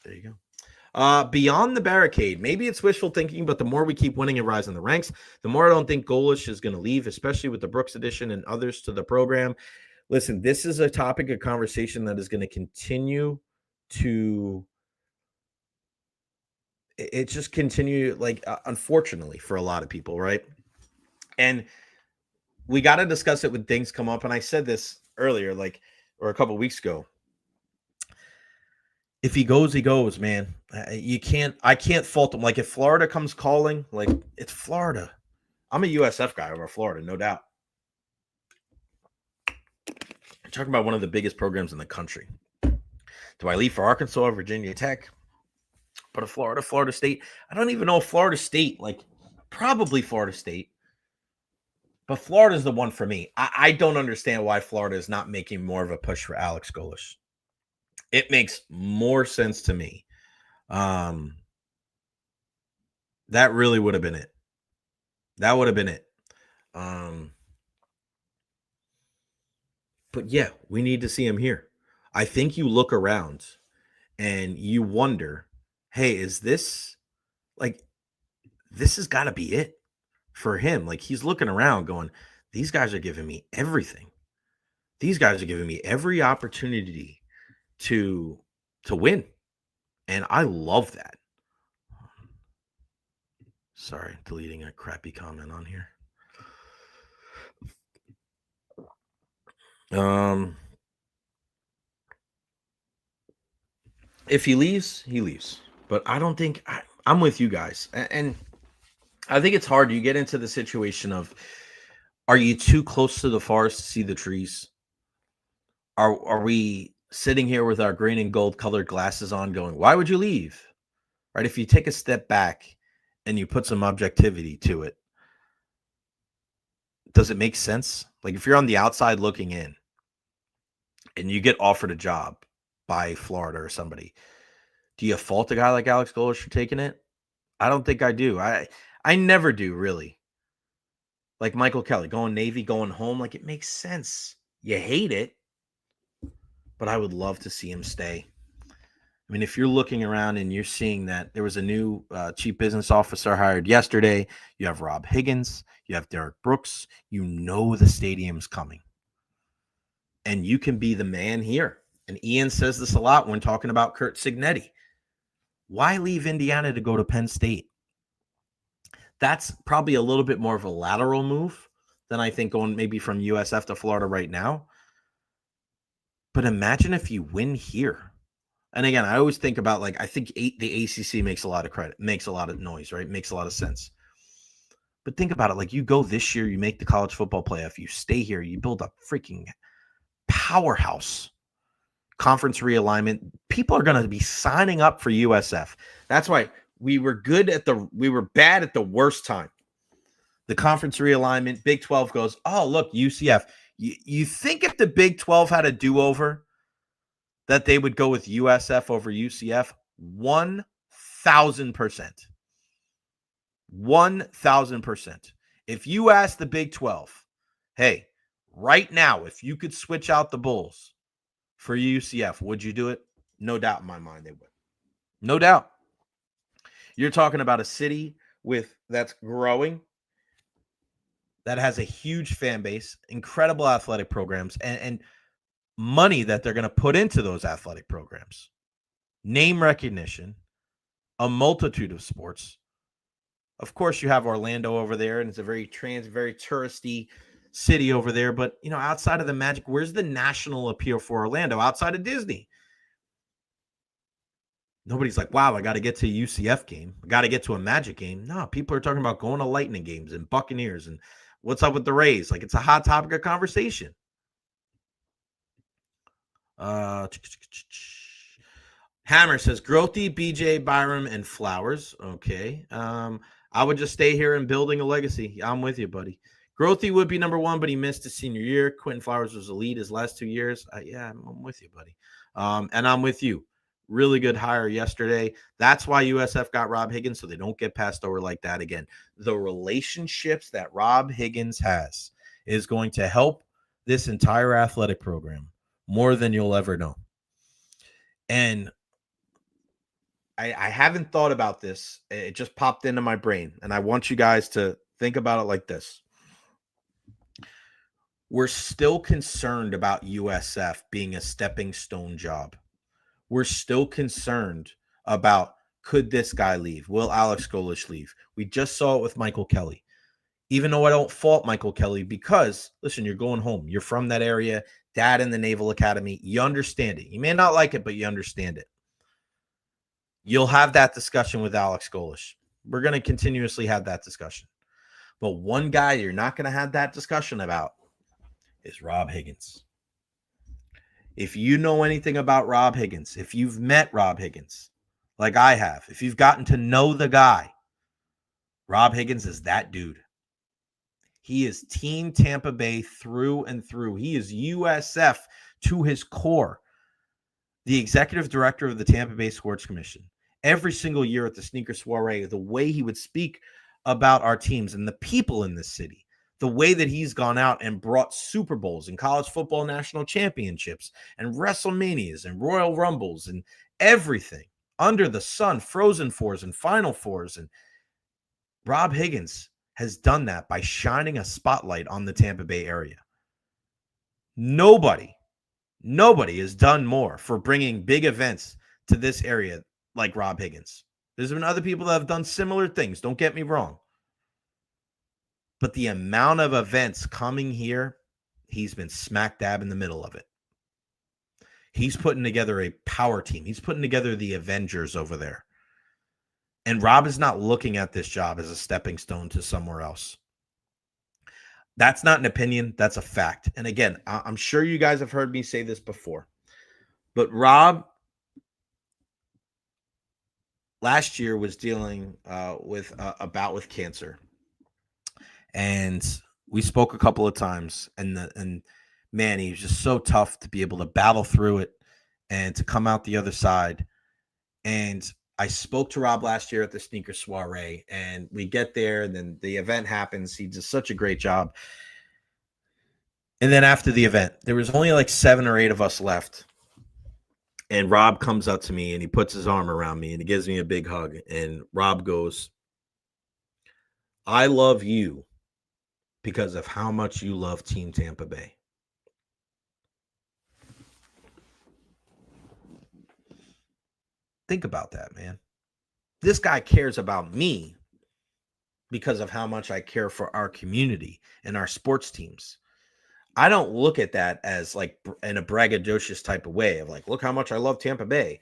There you go. Beyond the barricade, maybe it's wishful thinking, but the more we keep winning and rise in the ranks, the more I don't think Golish is going to leave, especially with the Brooks addition and others to the program. Listen, this is a topic of conversation that is going to continue to just continue, like, unfortunately for a lot of people, right? And we got to discuss it when things come up. And I said this earlier, or a couple of weeks ago. If he goes, he goes, man. I can't fault him. Like, if Florida comes calling, like, it's Florida. I'm a USF guy over Florida, no doubt. I'm talking about one of the biggest programs in the country. Do I leave for Arkansas or Virginia Tech? But Florida State. I don't even know if Florida State, probably Florida State. But Florida's the one for me. I don't understand why Florida is not making more of a push for Alex Golish. It makes more sense to me. That really would have been it. That would have been it. But yeah, we need to see him here. I think you look around and you wonder, hey, is this has got to be it for him? Like, he's looking around going, these guys are giving me everything. These guys are giving me every opportunity to win. And I love that. Sorry, deleting a crappy comment on here. If he leaves, he leaves. But I don't think I'm with you guys. And I think it's hard. You get into the situation of, are you too close to the forest to see the trees? Are we sitting here with our green and gold colored glasses on going, why would you leave? Right? If you take a step back and you put some objectivity to it, does it make sense? Like, if you're on the outside looking in and you get offered a job by Florida or somebody, do you fault a guy like Alex Golish for taking it? I don't think I do. I never do, really. Like Michael Kelly, going Navy, going home, like, it makes sense. You hate it, but I would love to see him stay. I mean, if you're looking around and you're seeing that there was a new chief business officer hired yesterday, you have Rob Higgins, you have Derek Brooks, you know the stadium's coming. And you can be the man here. And Ian says this a lot when talking about Curt Cignetti. Why leave Indiana to go to Penn State? That's probably a little bit more of a lateral move than I think going maybe from USF to Florida right now. But imagine if you win here. And again, I always think about, I think the ACC makes a lot of credit, makes a lot of noise, right? Makes a lot of sense. But think about it. You go this year, you make the college football playoff, you stay here, you build a freaking powerhouse conference realignment. People are going to be signing up for USF. That's why we were bad at the worst time. The conference realignment, Big 12 goes, oh, look, UCF. You think if the Big 12 had a do-over that they would go with USF over UCF? 1,000%. 1,000%. If you ask the Big 12, hey, right now, if you could switch out the Bulls for UCF, would you do it? No doubt in my mind they would. No doubt. You're talking about a city that's growing, that has a huge fan base, incredible athletic programs, and money that they're going to put into those athletic programs. Name recognition, a multitude of sports. Of course, you have Orlando over there, and it's a very touristy city over there. But, outside of the Magic, where's the national appeal for Orlando outside of Disney? Nobody's like, wow, I got to get to a UCF game. I got to get to a Magic game. No, people are talking about going to Lightning games and Buccaneers and what's up with the Rays. Like, it's a hot topic of conversation. Hammer says Grothy, BJ, Byram, and Flowers. Okay. I would just stay here and building a legacy. I'm with you, buddy. Grothy would be number one, but he missed his senior year. Quentin Flowers was elite his last 2 years. I'm with you, buddy. And I'm with you. Really good hire yesterday. That's why USF got Rob Higgins, so they don't get passed over like that again. The relationships that Rob Higgins has is going to help this entire athletic program more than you'll ever know. And I haven't thought about this. It just popped into my brain, and I want you guys to think about it like this. We're still concerned about USF being a stepping stone job. We're still concerned about, could this guy leave? Will Alex Golesh leave? We just saw it with Michael Kelly. Even though I don't fault Michael Kelly because, listen, you're going home. You're from that area, dad in the Naval Academy. You understand it. You may not like it, but you understand it. You'll have that discussion with Alex Golesh. We're going to continuously have that discussion. But one guy you're not going to have that discussion about is Rob Higgins. If you know anything about Rob Higgins, if you've met Rob Higgins, like I have, if you've gotten to know the guy, Rob Higgins is that dude. He is Team Tampa Bay through and through. He is USF to his core. The executive director of the Tampa Bay Sports Commission. Every single year at the Sneaker Soiree, the way he would speak about our teams and the people in this city, the way that he's gone out and brought Super Bowls and college football national championships and WrestleManias and Royal Rumbles and everything under the sun, Frozen Fours and Final Fours. And Rob Higgins has done that by shining a spotlight on the Tampa Bay area. Nobody has done more for bringing big events to this area like Rob Higgins. There's been other people that have done similar things. Don't get me wrong. But the amount of events coming here, he's been smack dab in the middle of it. He's putting together a power team. He's putting together the Avengers over there. And Rob is not looking at this job as a stepping stone to somewhere else. That's not an opinion. That's a fact. And again, I'm sure you guys have heard me say this before. But Rob last year was dealing with a bout with cancer. And we spoke a couple of times. And man, he was just so tough to be able to battle through it and to come out the other side. And I spoke to Rob last year at the Sneaker Soiree, and we get there, and then the event happens. He does such a great job. And then after the event, there was only like 7 or 8 of us left. And Rob comes up to me, and he puts his arm around me, and he gives me a big hug. And Rob goes, I love you because of how much you love Team Tampa Bay. Think about that, man. This guy cares about me because of how much I care for our community and our sports teams. I don't look at that as like in a braggadocious type of way of like, look how much I love Tampa Bay.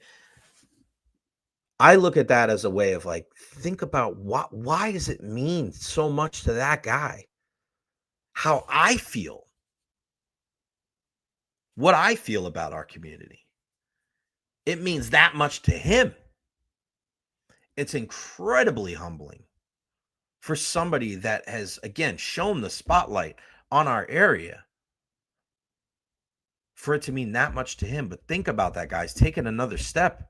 I look at that as a way of like, think about why does it mean so much to that guy? How I feel. What I feel about our community. It means that much to him. It's incredibly humbling for somebody that has, again, shown the spotlight on our area for it to mean that much to him. But think about that, guys. Taking another step.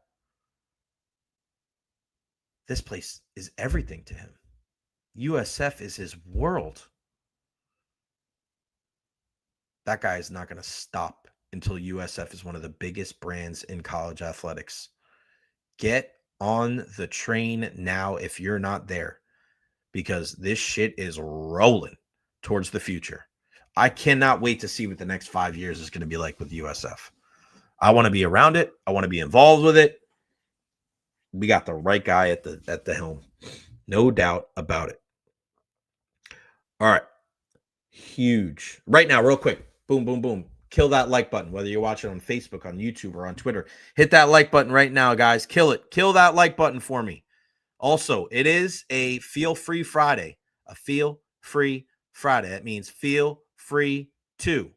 This place is everything to him. USF is his world. That guy is not going to stop until USF is one of the biggest brands in college athletics. Get on the train now if you're not there, because this shit is rolling towards the future. I cannot wait to see what the next 5 years is going to be like with USF. I want to be around it. I want to be involved with it. We got the right guy at the helm. No doubt about it. All right. Huge. Right now, real quick. Boom, boom, boom. Kill that like button, whether you're watching on Facebook, on YouTube, or on Twitter. Hit that like button right now, guys. Kill it. Kill that like button for me. Also, it is a Feel Free Friday. A Feel Free Friday. That means feel free to.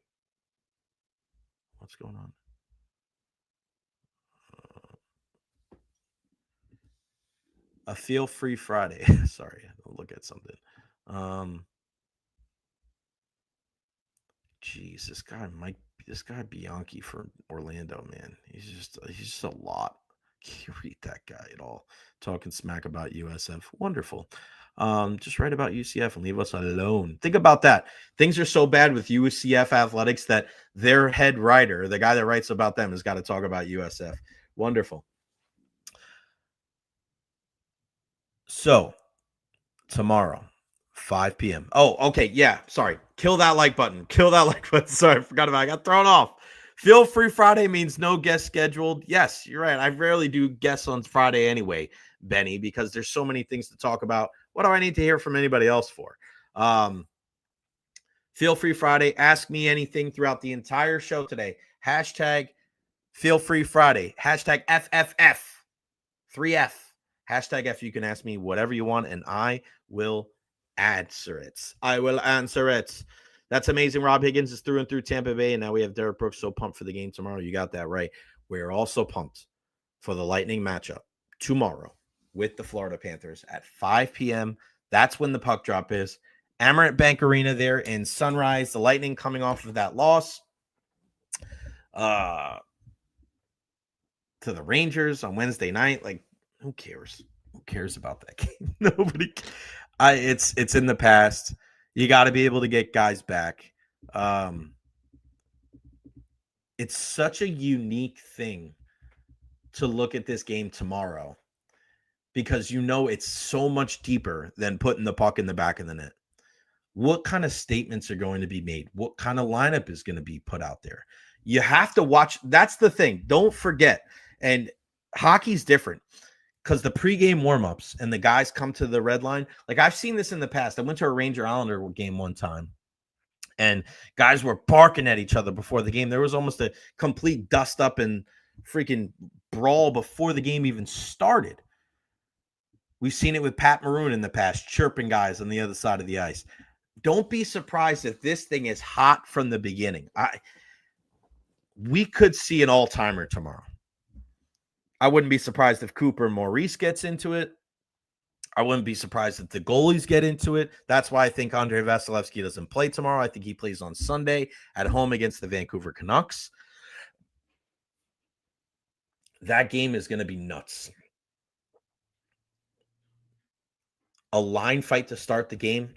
What's going on? A Feel Free Friday. Sorry, I'll look at something. Geez, this guy Bianchi for Orlando, man. He's just a lot. Can't read that guy at all. Talking smack about USF. Wonderful. Just write about UCF and leave us alone. Think about that. Things are so bad with UCF athletics that their head writer, the guy that writes about them, has got to talk about USF. Wonderful. So, tomorrow, 5 p.m. Oh, okay. Yeah. Sorry. Kill that like button. Kill that like button. Sorry. I forgot about it. I got thrown off. Feel Free Friday means no guests scheduled. Yes, you're right. I rarely do guests on Friday anyway, Benny, because there's so many things to talk about. What do I need to hear from anybody else for? Feel Free Friday. Ask me anything throughout the entire show today. Hashtag Feel Free Friday. Hashtag FFF. 3F. Hashtag F. You can ask me whatever you want, and I will answer it. I will answer it. That's amazing. Rob Higgins is through and through Tampa Bay, and now we have Derek Brooks. So pumped for the game tomorrow. You got that right. We're also pumped for the Lightning matchup tomorrow with the Florida Panthers at 5 p.m. That's when the puck drop is. Amerant Bank Arena there in Sunrise. The Lightning coming off of that loss to the Rangers on Wednesday night. Like, who cares? Who cares about that game? Nobody. It's in the past. You got to be able to get guys back. It's such a unique thing to look at this game tomorrow because it's so much deeper than putting the puck in the back of the net. What kind of statements are going to be made? What kind of lineup is going to be put out there? You have to watch. That's the thing. Don't forget. And hockey's different. Because the pregame warmups and the guys come to the red line. Like, I've seen this in the past. I went to a Ranger Islander game one time, and guys were barking at each other before the game. There was almost a complete dust up and freaking brawl before the game even started. We've seen it with Pat Maroon in the past, chirping guys on the other side of the ice. Don't be surprised if this thing is hot from the beginning. We could see an all-timer tomorrow. I wouldn't be surprised if Cooper and Maurice gets into it. I wouldn't be surprised if the goalies get into it. That's why I think Andrei Vasilevsky doesn't play tomorrow. I think he plays on Sunday at home against the Vancouver Canucks. That game is going to be nuts. A line fight to start the game,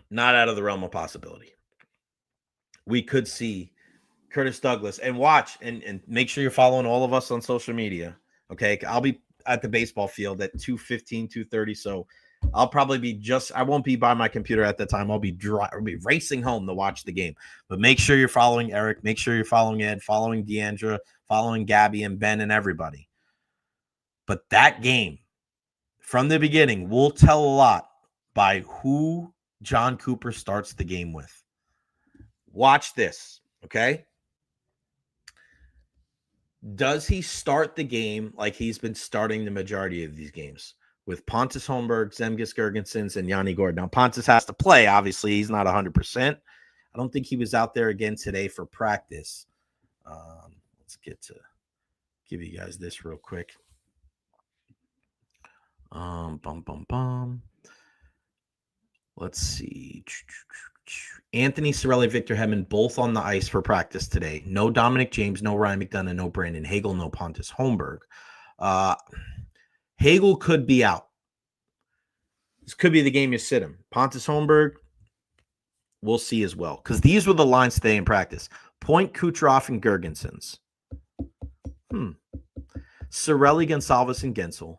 not out of the realm of possibility. We could see Curtis Douglas, and watch and make sure you're following all of us on social media. Okay. I'll be at the baseball field at 2:15, 2:30. So I'll probably be I won't be by my computer at the time. I'll be racing home to watch the game, but make sure you're following Eric. Make sure you're following Ed, following Deandra, following Gabby and Ben and everybody. But that game from the beginning will tell a lot by who John Cooper starts the game with. Watch this. Okay. Does he start the game like he's been starting the majority of these games with Pontus Holmberg, Zemgus Girgensons, and Yanni Gordon? Now, Pontus has to play. Obviously, he's not 100%. I don't think he was out there again today for practice. Let's get to give you guys this real quick. Let's see. Anthony Cirelli, Victor Hedman, both on the ice for practice today. No Dominic James, no Ryan McDonough, no Brandon Hagel, no Pontus Holmberg. Hagel could be out. This could be the game you sit him. Pontus Holmberg, we'll see as well. Because these were the lines today in practice. Point, Kucherov, and Girgensons. Sorelli, Gonsalves, and Gensel.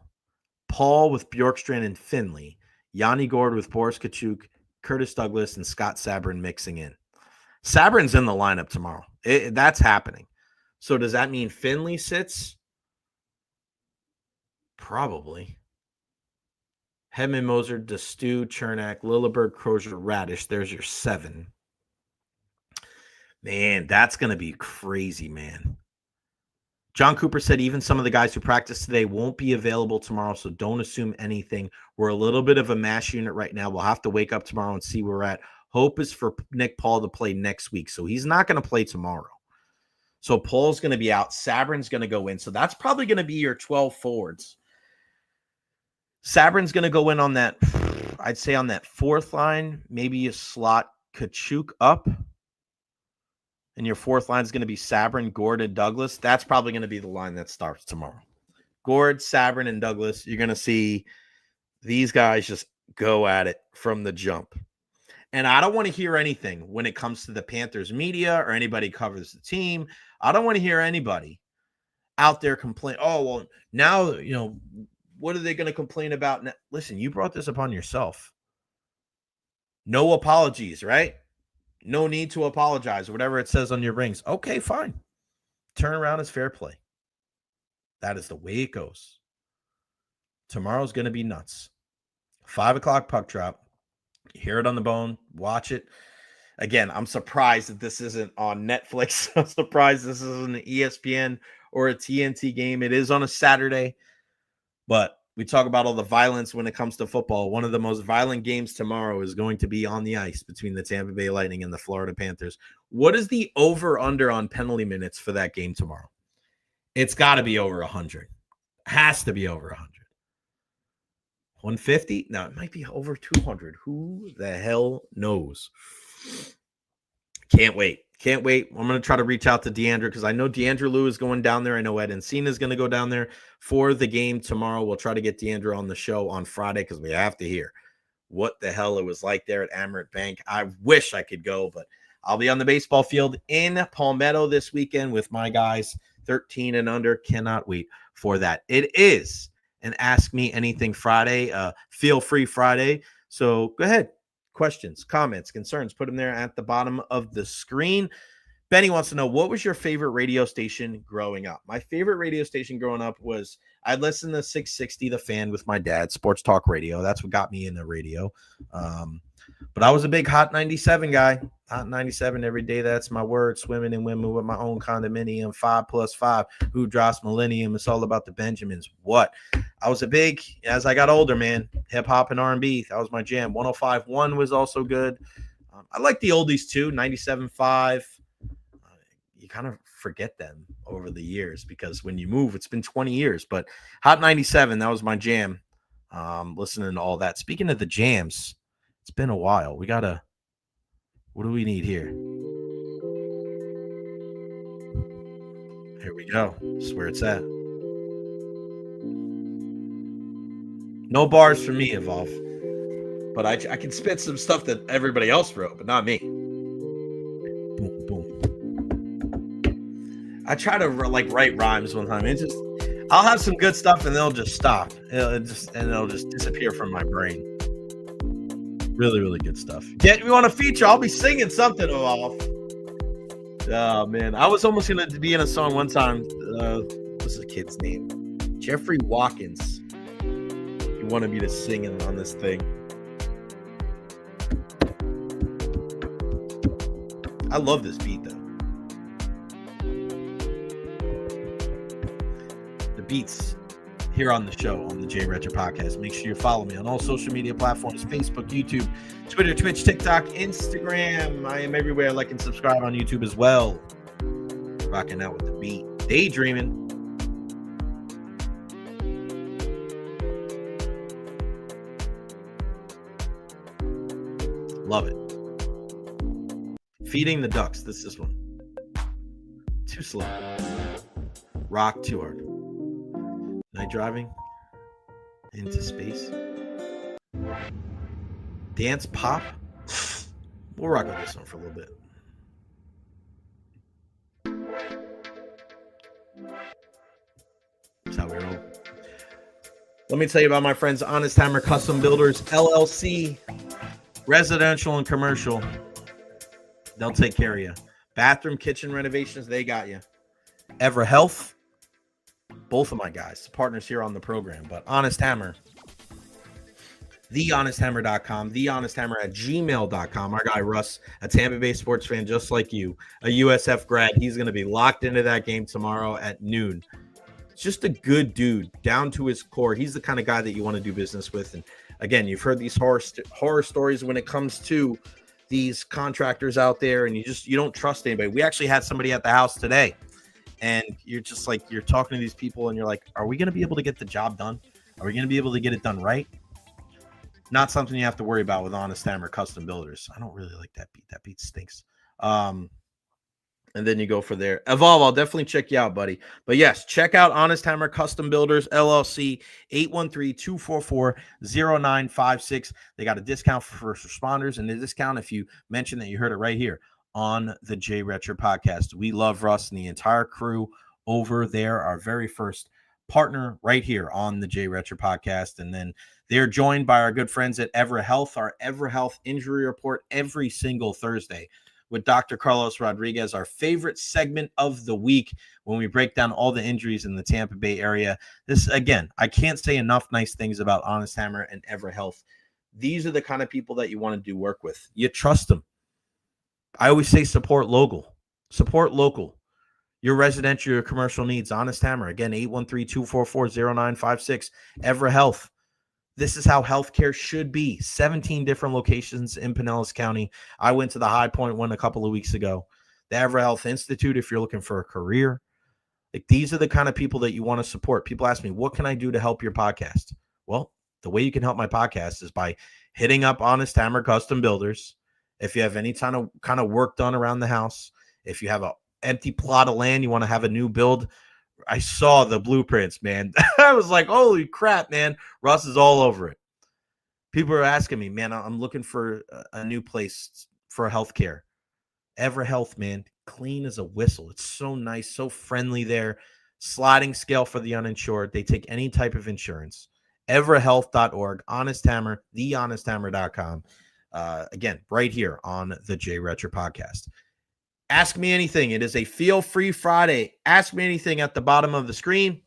Paul with Bjorkstrand and Finley. Yanni Gord with Boris Kachuk, Curtis Douglas, and Scott Sabrin mixing in. Sabrin's in the lineup tomorrow. That's happening. So does that mean Finley sits? Probably. Hedman, Moser, Destu, Chernak, Lilleberg, Crozier, Radish. There's your 7. Man, that's going to be crazy, man. John Cooper said even some of the guys who practiced today won't be available tomorrow, so don't assume anything. We're a little bit of a mash unit right now. We'll have to wake up tomorrow and see where we're at. Hope is for Nick Paul to play next week, so he's not going to play tomorrow. So Paul's going to be out. Sabrin's going to go in, so that's probably going to be your 12 forwards. Sabrin's going to go in on that, I'd say on that 4th line, maybe a slot Kachuk up. And your 4th line is going to be Sabrin, Gord, and Douglas. That's probably going to be the line that starts tomorrow. Gord, Sabrin, and Douglas. You're going to see these guys just go at it from the jump. And I don't want to hear anything when it comes to the Panthers media or anybody covers the team. I don't want to hear anybody out there complain. Oh, well, now, what are they going to complain about? Now? Listen, you brought this upon yourself. No apologies, right? No need to apologize, whatever it says on your rings. Okay, fine. Turnaround is fair play. That is the way it goes. Tomorrow's going to be nuts. 5 o'clock puck drop. You hear it on the bone. Watch it. Again, I'm surprised that this isn't on Netflix. I'm surprised this isn't an ESPN or a TNT game. It is on a Saturday. But we talk about all the violence when it comes to football. One of the most violent games tomorrow is going to be on the ice between the Tampa Bay Lightning and the Florida Panthers. What is the over-under on penalty minutes for that game tomorrow? It's got to be over 100. Has to be over 100. 150? No, it might be over 200. Who the hell knows? Can't wait. Can't wait. I'm going to try to reach out to DeAndre because I know DeAndre Lou is going down there. I know Ed Encina is going to go down there for the game tomorrow. We'll try to get DeAndre on the show on Friday because we have to hear what the hell it was like there at Amerant Bank. I wish I could go, but I'll be on the baseball field in Palmetto this weekend with my guys, 13 and under. Cannot wait for that. It is an Ask Me Anything Friday, Feel Free Friday. So go ahead. Questions, comments, concerns, put them there at the bottom of the screen. Benny wants to know, what was your favorite radio station growing up? My favorite radio station growing up was, I'd listen to 660 The Fan with my dad, sports talk radio. That's what got me into radio. But I was a big Hot 97 guy. Hot 97 every day. That's my word. Swimming in women with my own condominium. 5+5. Who drops millennium? It's all about the Benjamins. What? I was a big, as I got older, man, hip hop and R&B. That was my jam. 105.1 was also good. I like the oldies too. 97.5. You kind of forget them over the years because when you move, it's been 20 years. But Hot 97, that was my jam. Listening to all that. Speaking of the jams, it's been a while. We gotta. What do we need here? Here we go. This is where it's at. No bars for me, Evolve. But I can spit some stuff that everybody else wrote, but not me. Boom, boom. I try to write rhymes one time. I'll have some good stuff and they'll just stop. It'll just disappear from my brain. Really, really good stuff. Get me on a feature. I'll be singing something, Evolve. Oh, man. I was almost going to be in a song one time. What's the kid's name? Jeffrey Watkins. He wanted me to sing on this thing. I love this beat, though. The beats here on the show, on the Jay Recher podcast. Make sure you follow me on all social media platforms, Facebook, YouTube, Twitter, Twitch, TikTok, Instagram. I am everywhere. Like and subscribe on YouTube as well. Rocking out with the beat. Daydreaming. Love it. Feeding the Ducks. This is one. Too slow. Rock too hard. Night driving into space. Dance pop. We'll rock with this one for a little bit. how we roll. Let me tell you about my friends, Honest Hammer Custom Builders, LLC, residential and commercial. They'll take care of you. Bathroom, kitchen renovations, they got you. Ever Health, both of my guys, partners here on the program, but Honest Hammer, thehonesthammer.com, thehonesthammer@gmail.com. Our guy Russ, a Tampa Bay sports fan just like you, a USF grad. He's going to be locked into that game tomorrow at noon. Just a good dude, down to his core. He's the kind of guy that you want to do business with. And again, you've heard these horror stories when it comes to these contractors out there, and you don't trust anybody. We actually had somebody at the house today, and you're just like, you're talking to these people, and you're like, are we going to be able to get the job done? Are we going to be able to get it done right? Not something you have to worry about with Honest Hammer Custom Builders. I don't really like that beat. That beat stinks. And then you go for there. Evolve, I'll definitely check you out, buddy. But yes, check out Honest Hammer Custom Builders, LLC, 813-244-0956. They got a discount for first responders, and a discount if you mention that you heard it right here on the Jay Recher podcast. We love Russ and the entire crew over there, our very first partner right here on the Jay Recher podcast. And then they're joined by our good friends at Ever Health, our Ever Health injury report every single Thursday with Dr. Carlos Rodriguez, our favorite segment of the week when we break down all the injuries in the Tampa Bay area. This, again, I can't say enough nice things about Honest Hammer and Ever Health. These are the kind of people that you want to do work with. You trust them. I always say support local. Support local. Your residential, your commercial needs. Honest Hammer. Again, 813-244-0956. Ever Health. This is how healthcare should be. 17 different locations in Pinellas County. I went to the High Point one a couple of weeks ago. The Ever Health Institute, if you're looking for a career. Like, these are the kind of people that you want to support. People ask me, what can I do to help your podcast? Well, the way you can help my podcast is by hitting up Honest Hammer Custom Builders. If you have any kind of work done around the house, if you have an empty plot of land, you want to have a new build. I saw the blueprints, man. I was like, holy crap, man. Russ is all over it. People are asking me, man, I'm looking for a new place for healthcare. Ever Health, man. Clean as a whistle. It's so nice, so friendly there. Sliding scale for the uninsured. They take any type of insurance. everhealth.org. Honest Hammer, thehonesthammer.com. Again, right here on the Jay Recher podcast. Ask me anything. It is a feel-free Friday. Ask me anything at the bottom of the screen.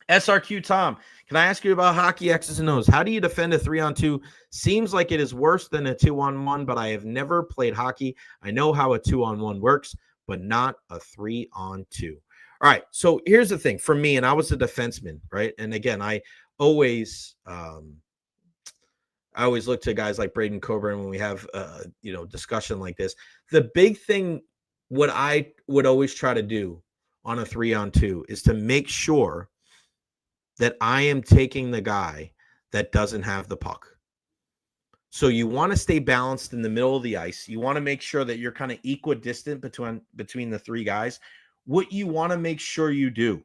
SRQ Tom, can I ask you about hockey X's and O's? How do you defend a 3-on-2? Seems like it is worse than a 2-on-1, but I have never played hockey. I know how a 2-on-1 works, but not a 3-on-2. All right, so here's the thing. For me, and I was a defenseman, right? And again, I always look to guys like Braden Coburn when we have discussion like this. The big thing, what I would always try to do on a 3-on-2 is to make sure that I am taking the guy that doesn't have the puck. So you want to stay balanced in the middle of the ice. You want to make sure that you're kind of equidistant between the three guys. What you want to make sure you do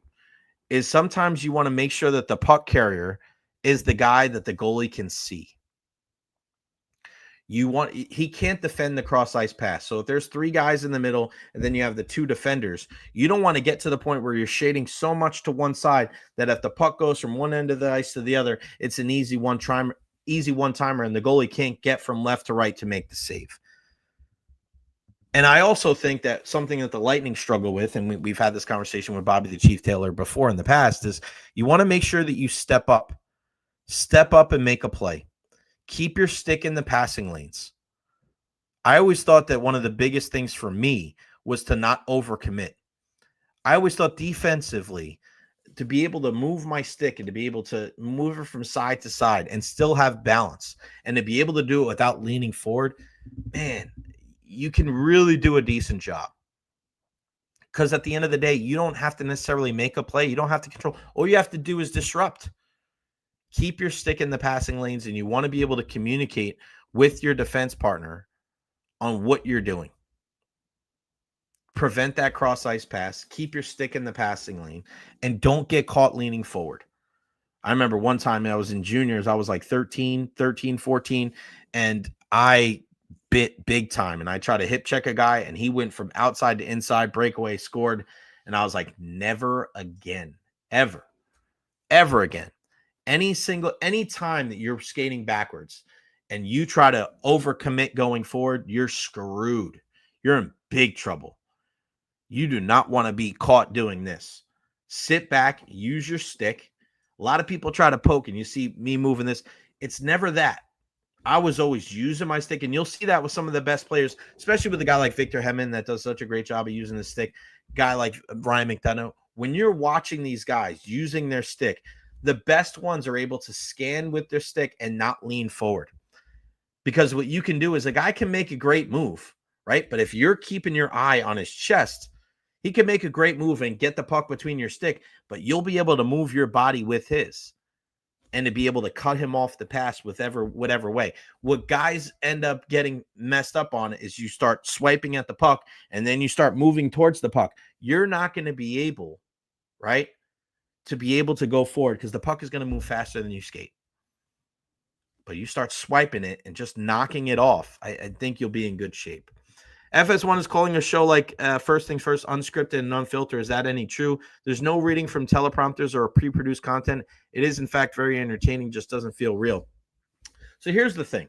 is sometimes you want to make sure that the puck carrier is the guy that the goalie can see. He can't defend the cross ice pass. So if there's three guys in the middle and then you have the two defenders, you don't want to get to the point where you're shading so much to one side that if the puck goes from one end of the ice to the other, it's an easy one-timer, and the goalie can't get from left to right to make the save. And I also think that something that the Lightning struggle with, and we've had this conversation with Bobby the Chief Taylor before in the past, is you want to make sure that you step up and make a play. Keep your stick in the passing lanes. I always thought that one of the biggest things for me was to not overcommit. I always thought defensively to be able to move my stick and to be able to move it from side to side and still have balance and to be able to do it without leaning forward, man, you can really do a decent job. Because at the end of the day, you don't have to necessarily make a play. You don't have to control. All you have to do is disrupt. Keep your stick in the passing lanes, and you want to be able to communicate with your defense partner on what you're doing. Prevent that cross-ice pass. Keep your stick in the passing lane, and don't get caught leaning forward. I remember one time I was in juniors. I was like 13, 14, and I bit big time, and I tried to hip check a guy, and he went from outside to inside, breakaway, scored, and I was like, never again, ever. ever again. Any time that you're skating backwards and you try to overcommit going forward, you're screwed. You're in big trouble. You do not want to be caught doing this. Sit back, use your stick. A lot of people try to poke, and you see me moving this. It's never that. I was always using my stick, and you'll see that with some of the best players, especially with a guy like Victor Hedman that does such a great job of using his stick, guy like Ryan McDonough. When you're watching these guys using their stick, the best ones are able to scan with their stick and not lean forward. Because what you can do is a guy can make a great move, right? But if you're keeping your eye on his chest, he can make a great move and get the puck between your stick, but you'll be able to move your body with his and to be able to cut him off the pass whatever way. What guys end up getting messed up on is you start swiping at the puck and then you start moving towards the puck. You're not going to be able, right, to be able to go forward because the puck is going to move faster than you skate. But you start swiping it and just knocking it off, I think you'll be in good shape. FS1 is calling a show like First Things First, unscripted and unfiltered. Is that any true? There's no reading from teleprompters or pre-produced content. It is, in fact, very entertaining, just doesn't feel real. So here's the thing.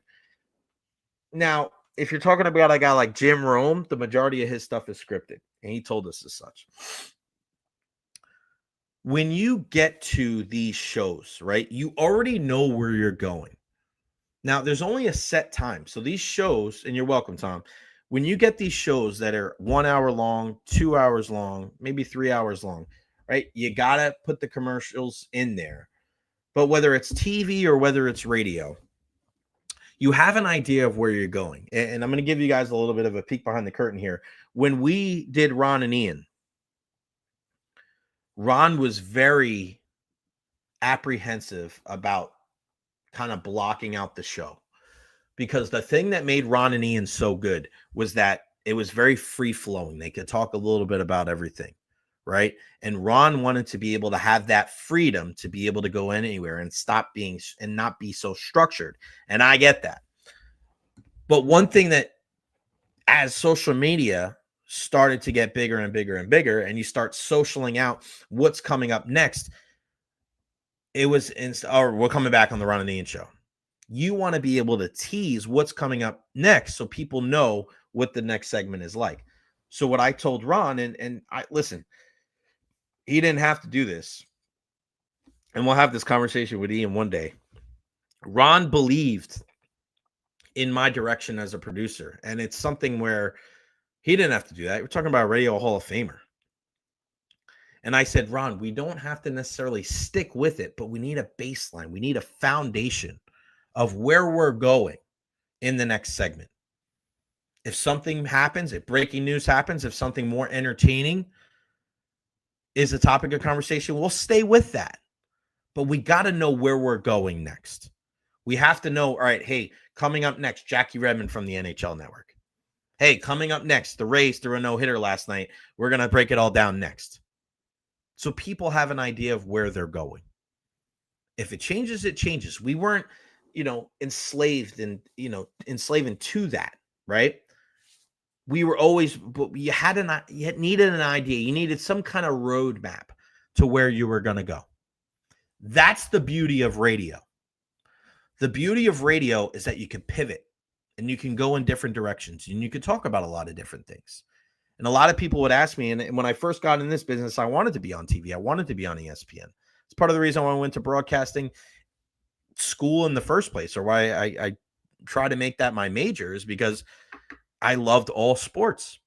Now, if you're talking about a guy like Jim Rome, the majority of his stuff is scripted, and he told us as such. When you get to these shows, right, you already know where you're going. Now, there's only a set time. So these shows, and you're welcome, Tom, when you get these shows that are 1 hour long, 2 hours long, maybe 3 hours long, right? You got to put the commercials in there. But whether it's TV or whether it's radio, you have an idea of where you're going. And I'm going to give you guys a little bit of a peek behind the curtain here. When we did Ron and Ian, Ron was very apprehensive about kind of blocking out the show. Because the thing that made Ron and Ian so good was that it was very free-flowing. They could talk a little bit about everything, right? And Ron wanted to be able to have that freedom to be able to go anywhere and stop being and not be so structured. And I get that. But one thing that as social media started to get bigger and bigger and bigger, and you start socialing out what's coming up next, we're coming back on the Ron and Ian show. You want to be able to tease what's coming up next so people know what the next segment is like. So what I told Ron, and I listen, he didn't have to do this. And we'll have this conversation with Ian one day. Ron believed in my direction as a producer. And it's something where he didn't have to do that. We're talking about a Radio Hall of Famer. And I said, Ron, we don't have to necessarily stick with it, but we need a baseline. We need a foundation of where we're going in the next segment. If something happens, if breaking news happens, if something more entertaining is a topic of conversation, we'll stay with that. But we got to know where we're going next. We have to know, all right, hey, coming up next, Jackie Redmond from the NHL Network. Hey, coming up next, the Rays threw a no-hitter last night. We're going to break it all down next. So people have an idea of where they're going. If it changes, it changes. We weren't, enslaved to that, right? We were always, but you needed an idea. You needed some kind of roadmap to where you were going to go. That's the beauty of radio. The beauty of radio is that you can pivot and you can go in different directions and you can talk about a lot of different things. And a lot of people would ask me, and when I first got in this business, I wanted to be on TV. I wanted to be on ESPN. It's part of the reason why I went to broadcasting school in the first place, or why I try to make that my major, is because I loved all sports.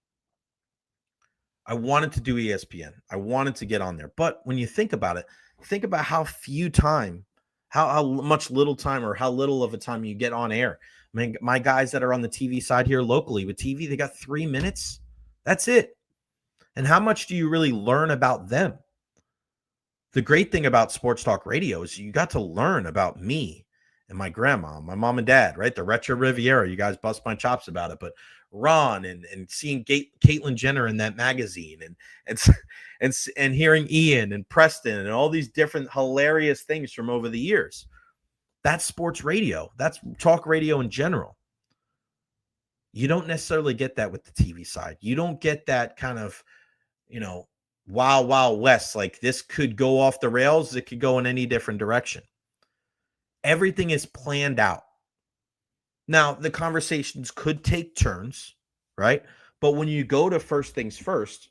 I wanted to do ESPN. I wanted to get on there. But when you think about it, think about how much little time or how little of a time you get on air. I mean, my guys that are on the TV side here locally with TV, they got 3 minutes. That's it. And how much do you really learn about them? The great thing about sports talk radio is you got to learn about me and my grandma, my mom and dad, right? The Recher Riviera. You guys bust my chops about it, but Ron and seeing Caitlyn Jenner in that magazine and hearing Ian and Preston and all these different hilarious things from over the years. That's sports radio. That's talk radio in general. You don't necessarily get that with the TV side. You don't get that kind of, Wild, Wild West. Like, this could go off the rails. It could go in any different direction. Everything is planned out. Now, the conversations could take turns, right? But when you go to first things first,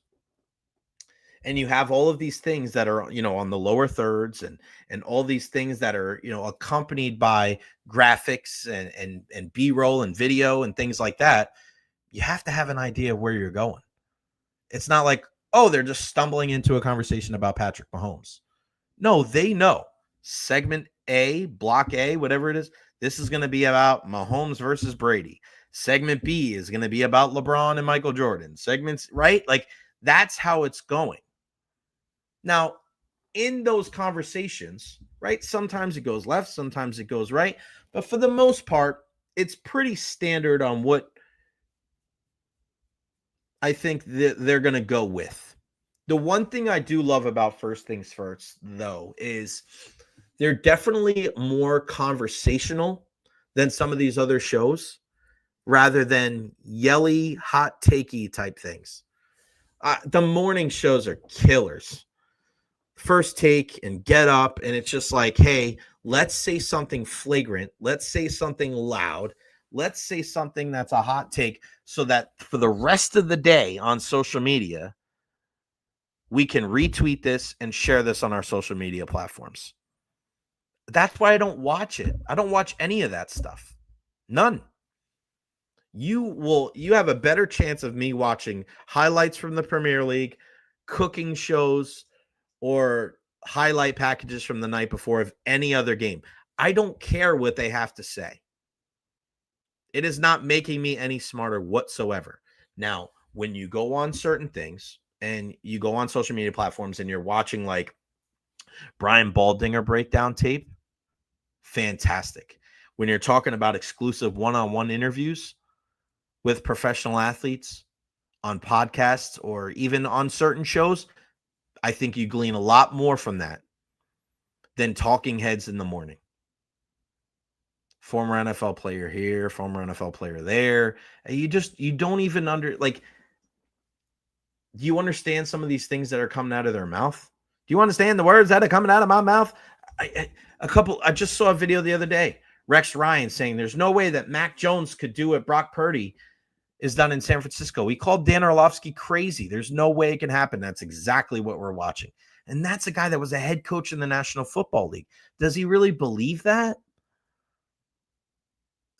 and you have all of these things that are, on the lower thirds and all these things that are, accompanied by graphics and B-roll and video and things like that, you have to have an idea of where you're going. It's not like, oh, they're just stumbling into a conversation about Patrick Mahomes. No, they know. Segment A, block A, whatever it is, this is going to be about Mahomes versus Brady. Segment B is going to be about LeBron and Michael Jordan. Segments, right? Like, that's how it's going. Now, in those conversations, right, sometimes it goes left, sometimes it goes right. But for the most part, it's pretty standard on what I think that they're going to go with. The one thing I do love about First Things First, though, is they're definitely more conversational than some of these other shows, rather than yelly, hot takey type things. The morning shows are killers. First Take and Get Up, and it's just like, hey, let's say something flagrant. Let's say something loud. Let's say something that's a hot take so that for the rest of the day on social media, we can retweet this and share this on our social media platforms. That's why I don't watch it. I don't watch any of that stuff. None. You have a better chance of me watching highlights from the Premier League, cooking shows, or highlight packages from the night before of any other game. I don't care what they have to say. It is not making me any smarter whatsoever. Now, when you go on certain things and you go on social media platforms and you're watching like Brian Baldinger breakdown tape, fantastic. When you're talking about exclusive one-on-one interviews with professional athletes on podcasts or even on certain shows, I think you glean a lot more from that than talking heads in the morning. Former NFL player here, former NFL player there. You don't even do you understand some of these things that are coming out of their mouth? Do you understand the words that are coming out of my mouth? I just saw a video the other day. Rex Ryan saying there's no way that Mac Jones could do what Brock Purdy is done in San Francisco. He called Dan Orlovsky crazy. There's no way it can happen. That's exactly what we're watching. And that's a guy that was a head coach in the National Football League. Does he really believe that?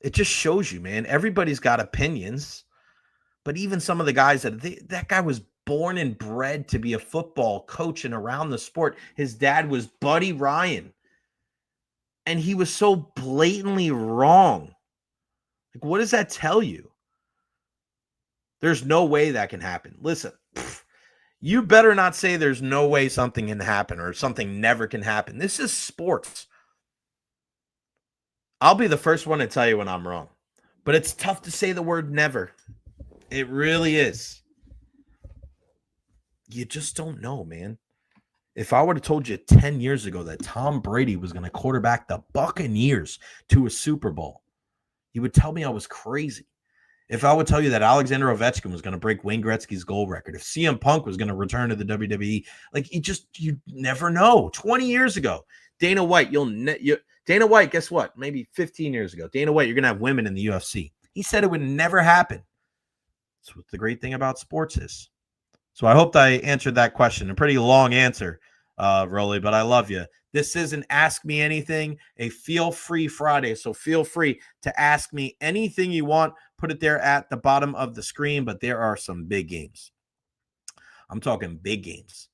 It just shows you, man. Everybody's got opinions. But even some of the guys that guy was born and bred to be a football coach and around the sport. His dad was Buddy Ryan. And he was so blatantly wrong. Like, what does that tell you? There's no way that can happen. Listen, you better not say there's no way something can happen or something never can happen. This is sports. I'll be the first one to tell you when I'm wrong. But it's tough to say the word never. It really is. You just don't know, man. If I would have told you 10 years ago that Tom Brady was going to quarterback the Buccaneers to a Super Bowl, you would tell me I was crazy. If I would tell you that Alexander Ovechkin was going to break Wayne Gretzky's goal record, if CM Punk was going to return to the WWE, like you never know. 20 years ago, Dana White, Dana White, guess what? Maybe 15 years ago, Dana White, you're going to have women in the UFC. He said it would never happen. That's what the great thing about sports is. So I hope I answered that question. A pretty long answer, Rolly, but I love you. This isn't Ask Me Anything, a Feel Free Friday. So feel free to ask me anything you want. Put it there at the bottom of the screen, but there are some big games. I'm talking big games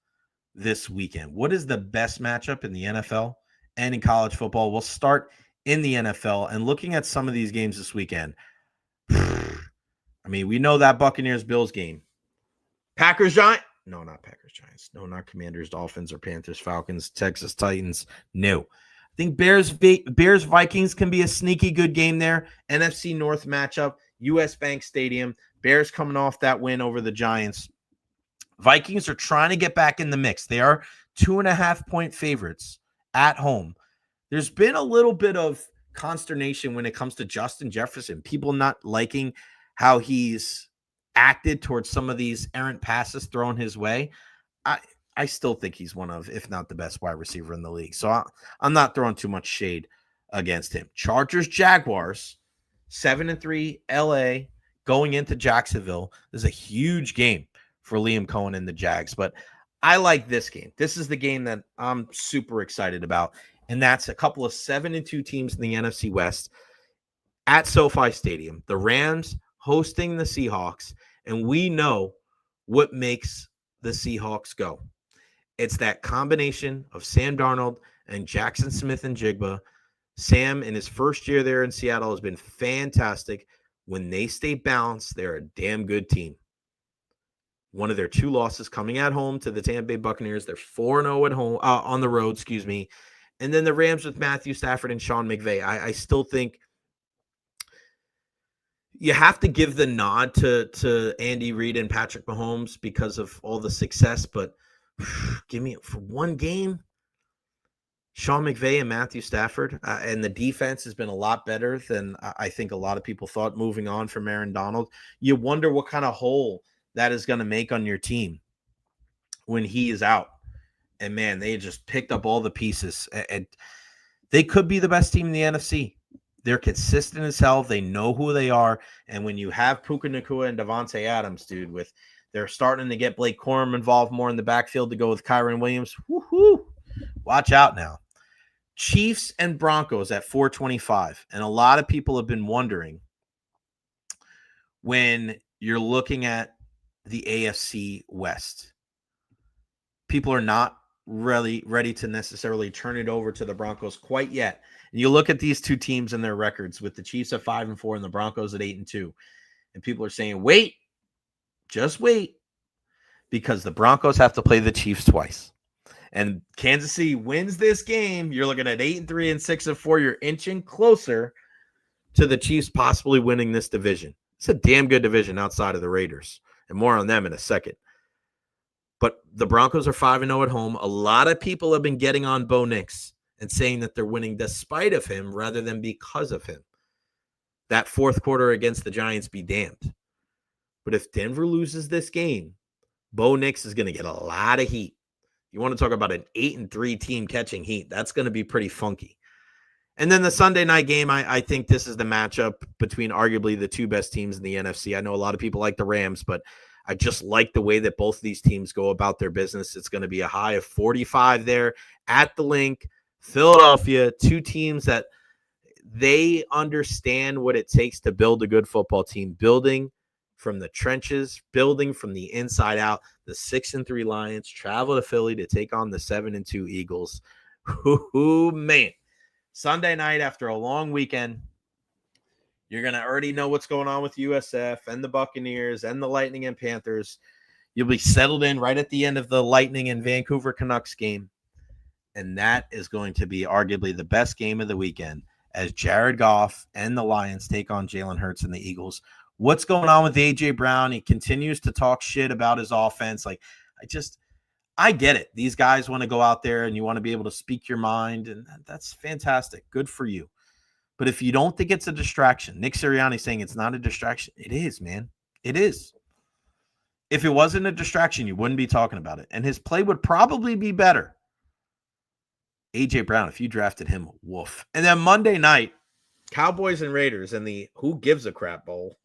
this weekend. What is the best matchup in the NFL and in college football? We'll start in the NFL and looking at some of these games this weekend. I mean, we know that Buccaneers-Bills game. Packers-Giants? No, not Packers-Giants. No, not Commanders, Dolphins, or Panthers, Falcons, Texas Titans. No. I think Bears-Vikings can be a sneaky good game there. NFC North matchup, US Bank Stadium. Bears coming off that win over the Giants. Vikings are trying to get back in the mix. They are 2.5-point favorites at home. There's been a little bit of consternation when it comes to Justin Jefferson. People not liking how he's acted towards some of these errant passes thrown his way. I still think he's one of, if not the best wide receiver in the league. So I'm not throwing too much shade against him. Chargers, Jaguars, 7-3 LA going into Jacksonville. This is a huge game for Liam Cohen and the Jags, but I like this game. This is the game that I'm super excited about, and that's a couple of 7-2 teams in the NFC West at SoFi Stadium. The Rams hosting the Seahawks, and we know what makes the Seahawks go. It's that combination of Sam Darnold and Jackson Smith-Njigba. Sam, in his first year there in Seattle, has been fantastic. When they stay balanced, they're a damn good team. One of their 2 losses coming at home to the Tampa Bay Buccaneers. They're 4-0 at home on the road, And then the Rams with Matthew Stafford and Sean McVay. I still think you have to give the nod to Andy Reid and Patrick Mahomes because of all the success, but give me for one game, Sean McVay and Matthew Stafford, and the defense has been a lot better than I think a lot of people thought moving on from Aaron Donald. You wonder what kind of hole that is going to make on your team when he is out. And, man, they just picked up all the pieces. And they could be the best team in the NFC. They're consistent as hell. They know who they are. And when you have Puka Nacua and Devontae Adams, dude, they're starting to get Blake Corum involved more in the backfield to go with Kyron Williams. Woohoo! Watch out now. Chiefs and Broncos at 425. And a lot of people have been wondering when you're looking at the AFC West. People are not really ready to necessarily turn it over to the Broncos quite yet. And you look at these 2 teams and their records with the Chiefs at 5-4 and the Broncos at 8-2. And people are saying, wait, just wait, because the Broncos have to play the Chiefs twice. And Kansas City wins this game. You're looking at 8-3 and 6-4. You're inching closer to the Chiefs possibly winning this division. It's a damn good division outside of the Raiders. And more on them in a second. But the Broncos are 5-0 at home. A lot of people have been getting on Bo Nix and saying that they're winning despite of him rather than because of him. That fourth quarter against the Giants be damned. But if Denver loses this game, Bo Nix is going to get a lot of heat. You want to talk about an 8-3 team catching heat. That's going to be pretty funky. And then the Sunday night game, I think this is the matchup between arguably the 2 best teams in the NFC. I know a lot of people like the Rams, but I just like the way that both of these teams go about their business. It's going to be a high of 45 there at the Link. Philadelphia, 2 teams that they understand what it takes to build a good football team, building from the trenches, building from the inside out. The 6-3 Lions travel to Philly to take on the 7-2 Eagles. Ooh, man. Sunday night after a long weekend, you're going to already know what's going on with USF and the Buccaneers and the Lightning and Panthers. You'll be settled in right at the end of the Lightning and Vancouver Canucks game. And that is going to be arguably the best game of the weekend as Jared Goff and the Lions take on Jalen Hurts and the Eagles. What's going on with A.J. Brown? He continues to talk shit about his offense. I get it. These guys want to go out there and you want to be able to speak your mind, and that's fantastic. Good for you. But if you don't think it's a distraction, Nick Sirianni saying it's not a distraction. It is, man. It is. If it wasn't a distraction, you wouldn't be talking about it. And his play would probably be better. A.J. Brown, if you drafted him, woof. And then Monday night, Cowboys and Raiders and the Who Gives a Crap Bowl.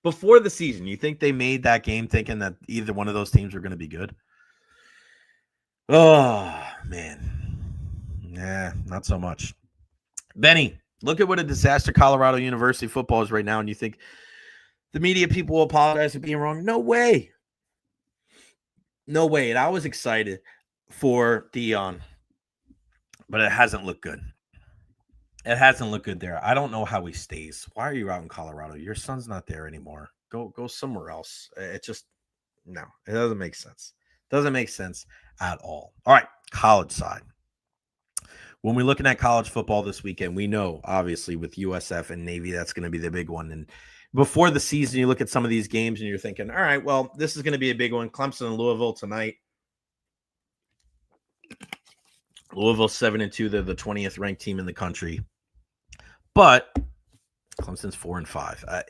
Before the season, you think they made that game thinking that either one of those teams were going to be good? Oh, man. Nah, not so much. Benny, look at what a disaster Colorado University football is right now, and you think the media people will apologize for being wrong? No way. No way. And I was excited for Dion, but it hasn't looked good. It hasn't looked good there. I don't know how he stays. Why are you out in Colorado? Your son's not there anymore. Go somewhere else. It just, no, it doesn't make sense. Doesn't make sense at all. All right, college side. When we're looking at college football this weekend, we know, obviously, with USF and Navy, that's going to be the big one. And before the season, you look at some of these games and you're thinking, all right, well, this is going to be a big one. Clemson and Louisville tonight. Louisville 7-2. They're the 20th ranked team in the country. But Clemson's 4-5.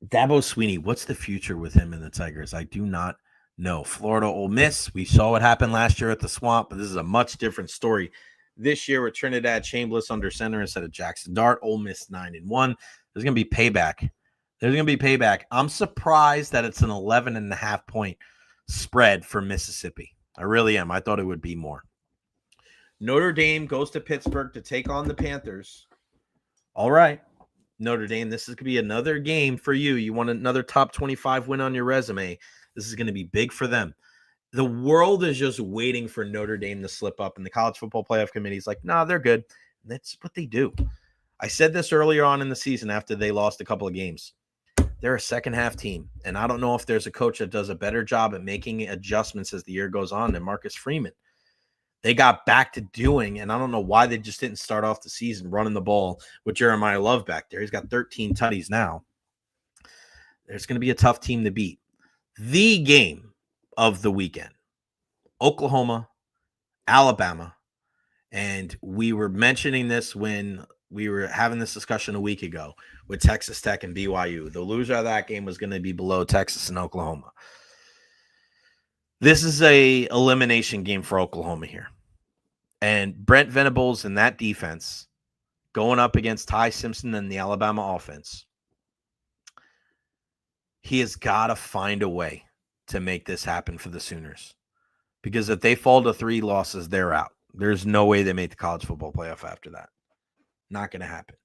Dabo Swinney, what's the future with him and the Tigers? I do not No. Florida Ole Miss. We saw what happened last year at the Swamp, but this is a much different story. This year with Trinidad Chambliss under center instead of Jackson Dart. Ole Miss 9-1. There's going to be payback. I'm surprised that it's an 11.5 point spread for Mississippi. I really am. I thought it would be more. Notre Dame goes to Pittsburgh to take on the Panthers. All right, Notre Dame, this is going to be another game for you. You want another top 25 win on your resume. This is going to be big for them. The world is just waiting for Notre Dame to slip up, and the College Football Playoff Committee is like, nah, they're good. And that's what they do. I said this earlier on in the season after they lost a couple of games. They're a second-half team, and I don't know if there's a coach that does a better job at making adjustments as the year goes on than Marcus Freeman. They got back to doing, and I don't know why they just didn't start off the season running the ball with Jeremiah Love back there. He's got 13 tutties now. There's going to be a tough team to beat. The game of the weekend, Oklahoma, Alabama, and we were mentioning this when we were having this discussion a week ago with Texas Tech and BYU. The loser of that game was going to be below Texas and Oklahoma. This is a elimination game for Oklahoma here. And Brent Venables and that defense going up against Ty Simpson and the Alabama offense. He has got to find a way to make this happen for the Sooners. Because if they fall to 3 losses, they're out. There's no way they make the college football playoff after that. Not going to happen.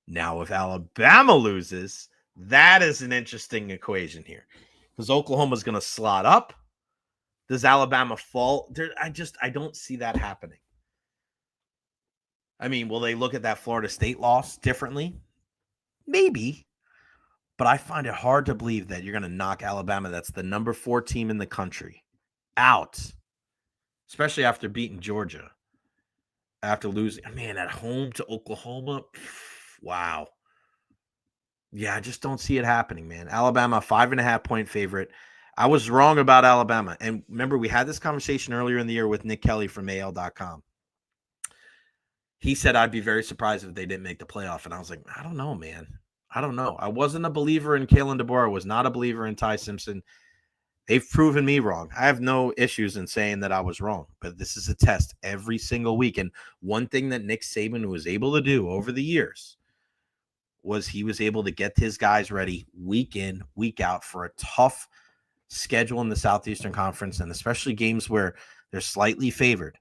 Now, if Alabama loses, that is an interesting equation here. Because Oklahoma's going to slot up. Does Alabama fall? I don't see that happening. I mean, will they look at that Florida State loss differently? Maybe. But I find it hard to believe that you're going to knock Alabama, that's the number 4 team in the country, out. Especially after beating Georgia. After losing, man, at home to Oklahoma. Wow. Yeah, I just don't see it happening, man. Alabama, 5.5 point favorite. I was wrong about Alabama. And remember, we had this conversation earlier in the year with Nick Kelly from AL.com. He said, I'd be very surprised if they didn't make the playoff. And I was like, I don't know, man. I don't know. I wasn't a believer in Kalen DeBoer. I was not a believer in Ty Simpson. They've proven me wrong. I have no issues in saying that I was wrong. But this is a test every single week. And one thing that Nick Saban was able to do over the years was he was able to get his guys ready week in, week out for a tough schedule in the Southeastern Conference, and especially games where they're slightly favored.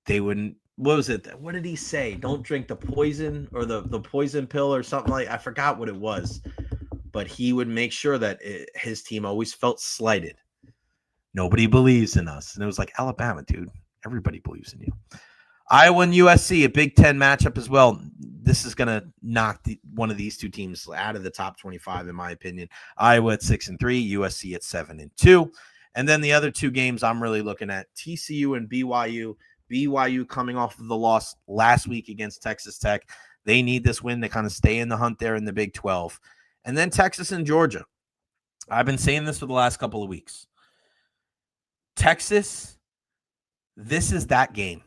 They wouldn't, what was it? What did he say? Don't drink the poison or the poison pill or something like, I forgot what it was, but he would make sure that his team always felt slighted. Nobody believes in us. And it was like, Alabama, dude, everybody believes in you. Iowa and USC, a Big Ten matchup as well. This is going to knock one of these two teams out of the top 25, in my opinion. Iowa at 6-3, USC at 7-2. And then the other two games I'm really looking at, TCU and BYU. BYU coming off of the loss last week against Texas Tech. They need this win to kind of stay in the hunt there in the Big 12. And then Texas and Georgia. I've been saying this for the last couple of weeks. Texas, this is that game.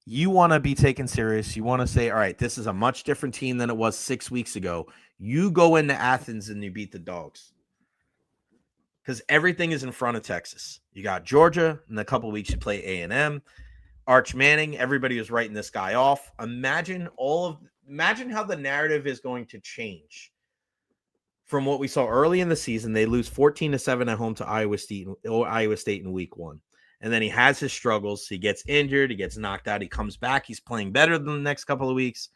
You want to be taken serious. You want to say, all right, this is a much different team than it was 6 weeks ago. You go into Athens and you beat the Dogs. Because everything is in front of Texas. You got Georgia. In a couple of weeks, you play A&M. Arch Manning, everybody is writing this guy off. Imagine how the narrative is going to change from what we saw early in the season. They lose 14-7 at home to Iowa State in week 1. And then he has his struggles. He gets injured. He gets knocked out. He comes back. He's playing better than the next couple of weeks.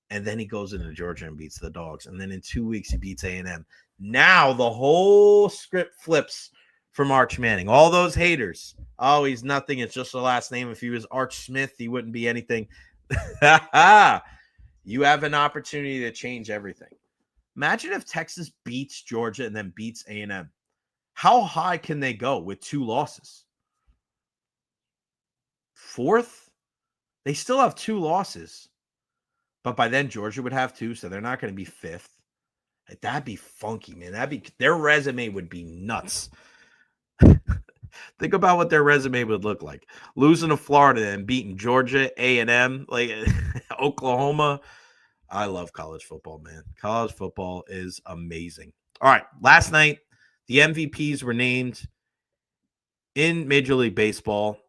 And then he goes into Georgia and beats the Dogs. And then in 2 weeks, he beats A&M. Now the whole script flips from Arch Manning. All those haters. Oh, he's nothing. It's just the last name. If he was Arch Smith, he wouldn't be anything. You have an opportunity to change everything. Imagine if Texas beats Georgia and then beats A&M. How high can they go with 2 losses? 4th? They still have 2 losses. But by then, Georgia would have 2, so they're not going to be 5th. Like, that'd be funky, man. Their resume would be nuts. Think about what their resume would look like. Losing to Florida and beating Georgia, A&M, like Oklahoma. I love college football, man. College football is amazing. All right, last night, The MVPs were named in Major League Baseball.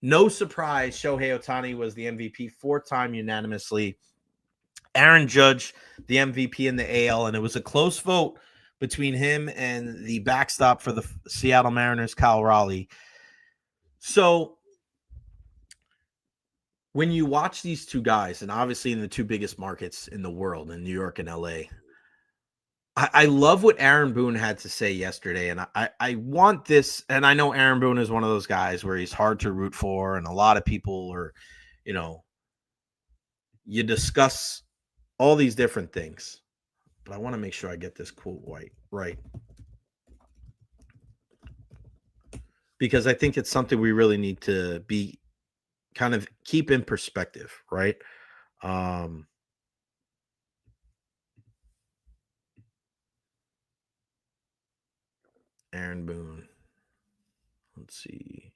No surprise, Shohei Ohtani was the MVP 4-time unanimously. Aaron Judge, the MVP in the AL, and it was a close vote between him and the backstop for the Seattle Mariners, Cal Raleigh. So when you watch these two guys, and obviously in the two biggest markets in the world, in New York and LA, I love what Aaron Boone had to say yesterday, and I want this, and I know Aaron Boone is one of those guys where he's hard to root for, and a lot of people are, you discuss all these different things, but I want to make sure I get this quote right, because I think it's something we really need to be kind of keep in perspective, right? Aaron Boone. Let's see.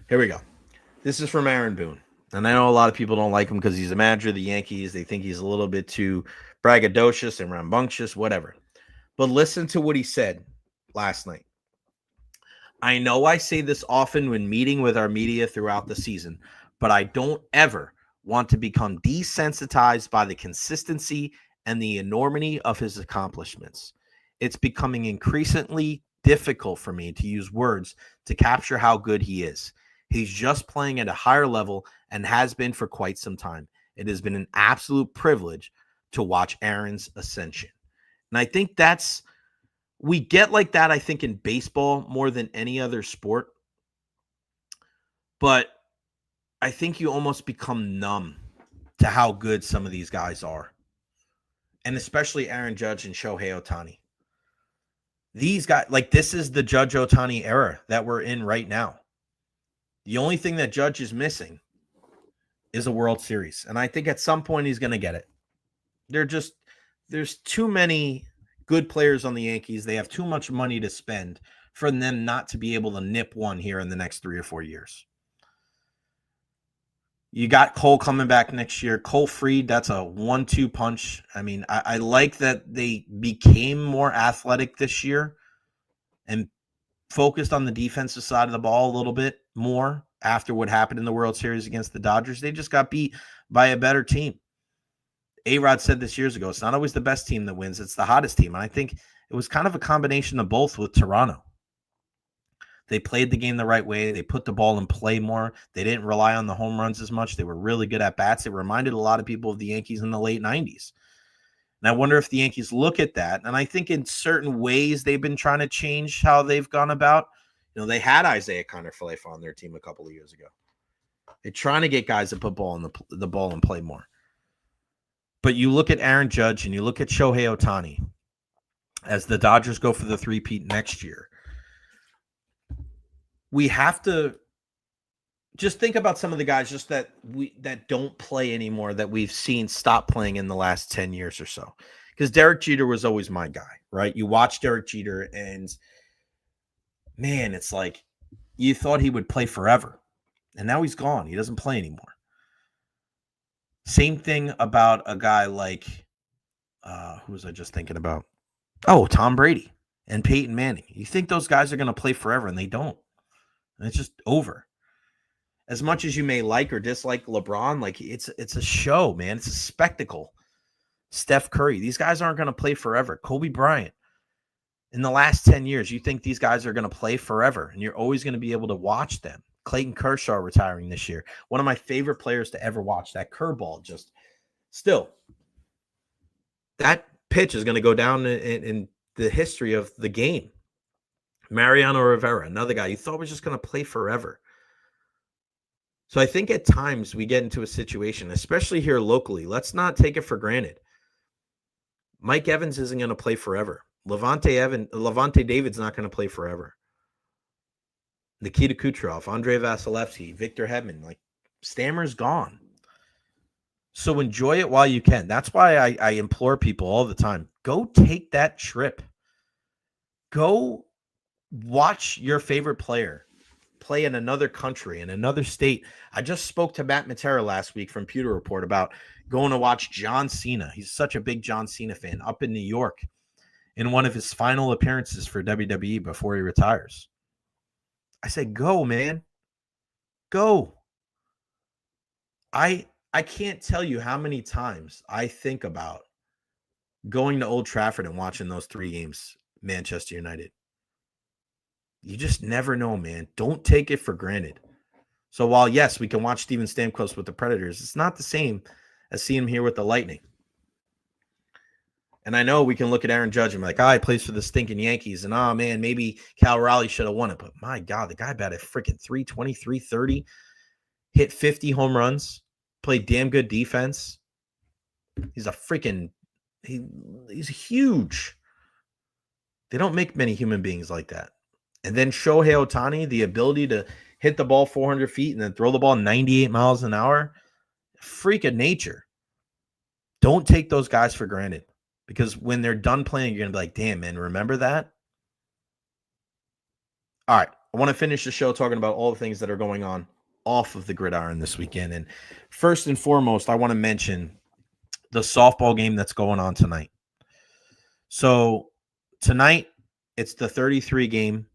Here we go. This is from Aaron Boone. And I know a lot of people don't like him because he's a manager of the Yankees. They think he's a little bit too braggadocious and rambunctious, whatever. But listen to what he said last night. I know I say this often when meeting with our media throughout the season, but I don't ever want to become desensitized by the consistency and the enormity of his accomplishments. It's becoming increasingly difficult for me to use words to capture how good he is. He's just playing at a higher level and has been for quite some time. It has been an absolute privilege to watch Aaron's ascension. And I think we get like that, I think, in baseball more than any other sport. But I think you almost become numb to how good some of these guys are. And especially Aaron Judge and Shohei Ohtani. These guys, like, this is the Judge Ohtani era that we're in right now. The only thing that Judge is missing is a World Series. And I think at some point he's going to get it. There's too many good players on the Yankees. They have too much money to spend for them not to be able to nip one here in the next 3 or 4 years. You got Cole coming back next year. Cole Fried, that's a 1-2 punch. I mean, I like that they became more athletic this year and focused on the defensive side of the ball a little bit more after what happened in the World Series against the Dodgers. They just got beat by a better team. A-Rod said this years ago, it's not always the best team that wins, it's the hottest team. And I think it was kind of a combination of both with Toronto. They played the game the right way. They put the ball in play more. They didn't rely on the home runs as much. They were really good at bats. It reminded a lot of people of the Yankees in the late 90s. And I wonder if the Yankees look at that. And I think in certain ways they've been trying to change how they've gone about. They had Isaiah Kiner-Falefa on their team a couple of years ago. They're trying to get guys to put the ball in play more. But you look at Aaron Judge and you look at Shohei Ohtani as the Dodgers go for the three-peat next year. We have to just think about some of the guys just that don't play anymore that we've seen stop playing in the last 10 years or so. Because Derek Jeter was always my guy, right? You watch Derek Jeter and, man, it's like you thought he would play forever. And now he's gone. He doesn't play anymore. Same thing about a guy like, who was I just thinking about? Oh, Tom Brady and Peyton Manning. You think those guys are going to play forever, and they don't. And it's just over. As much as you may like or dislike LeBron, like it's a show, man. It's a spectacle. Steph Curry. These guys aren't going to play forever. Kobe Bryant. In the last 10 years, you think these guys are going to play forever, and you're always going to be able to watch them. Clayton Kershaw retiring this year. One of my favorite players to ever watch. That curveball just still. That pitch is going to go down in the history of the game. Mariano Rivera, another guy you thought was just going to play forever. So I think at times we get into a situation, especially here locally, let's not take it for granted. Mike Evans isn't going to play forever. Levante David's not going to play forever. Nikita Kucherov, Andrei Vasilevsky, Victor Hedman, like Stammer's gone. So enjoy it while you can. That's why I implore people all the time, go take that trip. Go watch your favorite player play in another country, in another state. I just spoke to Matt Matera last week from Pewter Report about going to watch John Cena. He's such a big John Cena fan up in New York. in one of his final appearances for WWE before he retires. I said, go, man. Go. I can't tell you how many times I think about going to Old Trafford and watching those 3 games, Manchester United. You just never know, man. Don't take it for granted. So while, yes, we can watch Steven Stamkos with the Predators, it's not the same as seeing him here with the Lightning. And I know we can look at Aaron Judge and be like, he plays for the stinking Yankees. And, man, maybe Cal Raleigh should have won it. But, my God, the guy batted freaking 320, 330, hit 50 home runs, played damn good defense. He's a freaking – he's huge. They don't make many human beings like that. And then Shohei Ohtani, the ability to hit the ball 400 feet and then throw the ball 98 miles an hour, freak of nature. Don't take those guys for granted, because when they're done playing, you're going to be like, damn, man, remember that? All right, I want to finish the show talking about all the things that are going on off of the gridiron this weekend. And first and foremost, I want to mention the softball game that's going on tonight. So tonight, it's the 33 game.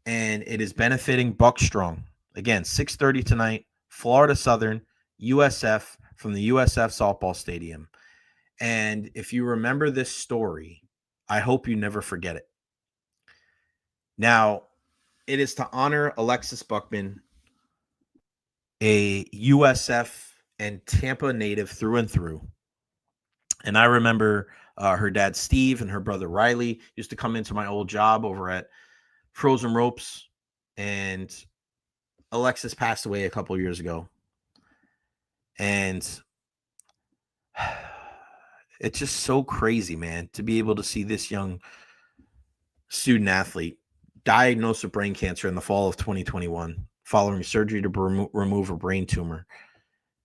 And it is benefiting Buck Strong. Again, 6:30 tonight, Florida Southern, USF, from the USF softball stadium. And if you remember this story, I hope you never forget it. Now, it is to honor Alexis Buckman, a USF and Tampa native through and through. And I remember her dad, Steve, and her brother, Riley, used to come into my old job over at Frozen Ropes, and Alexis passed away a couple years ago. And it's just so crazy, man, to be able to see this young student athlete diagnosed with brain cancer in the fall of 2021 following surgery to remove a brain tumor.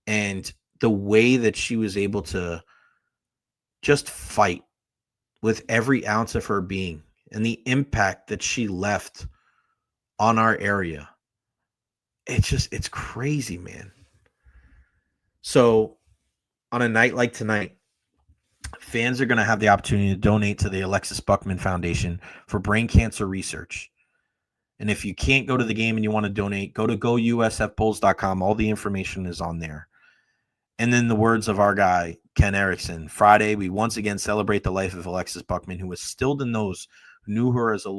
And the way that she was able to just fight with every ounce of her being, and the impact that she left on our area. It's crazy, man. So on a night like tonight, fans are going to have the opportunity to donate to the Alexis Buckman Foundation for brain cancer research. And if you can't go to the game and you want to donate, go to gousfbulls.com. All the information is on there. And then the words of our guy, Ken Erickson, Friday, we once again celebrate the life of Alexis Buckman, who was stilled in those who knew her as a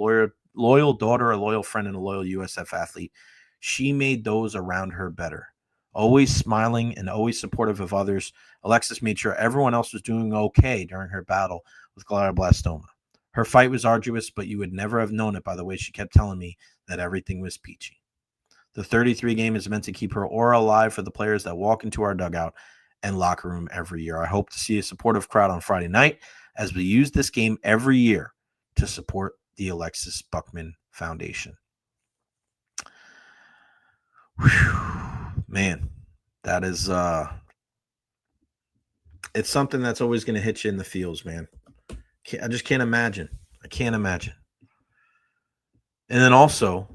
loyal daughter, a loyal friend, and a loyal USF athlete. She made those around her better. Always smiling and always supportive of others, Alexis made sure everyone else was doing okay during her battle with glioblastoma. Her fight was arduous, but you would never have known it by the way she kept telling me that everything was peachy. The 33 game is meant to keep her aura alive for the players that walk into our dugout and locker room every year. I hope to see a supportive crowd on Friday night as we use this game every year to support the Alexis Buckman Foundation. Whew, man, that is it's something that's always going to hit you in the feels, man. I just can't imagine. I can't imagine. And then also,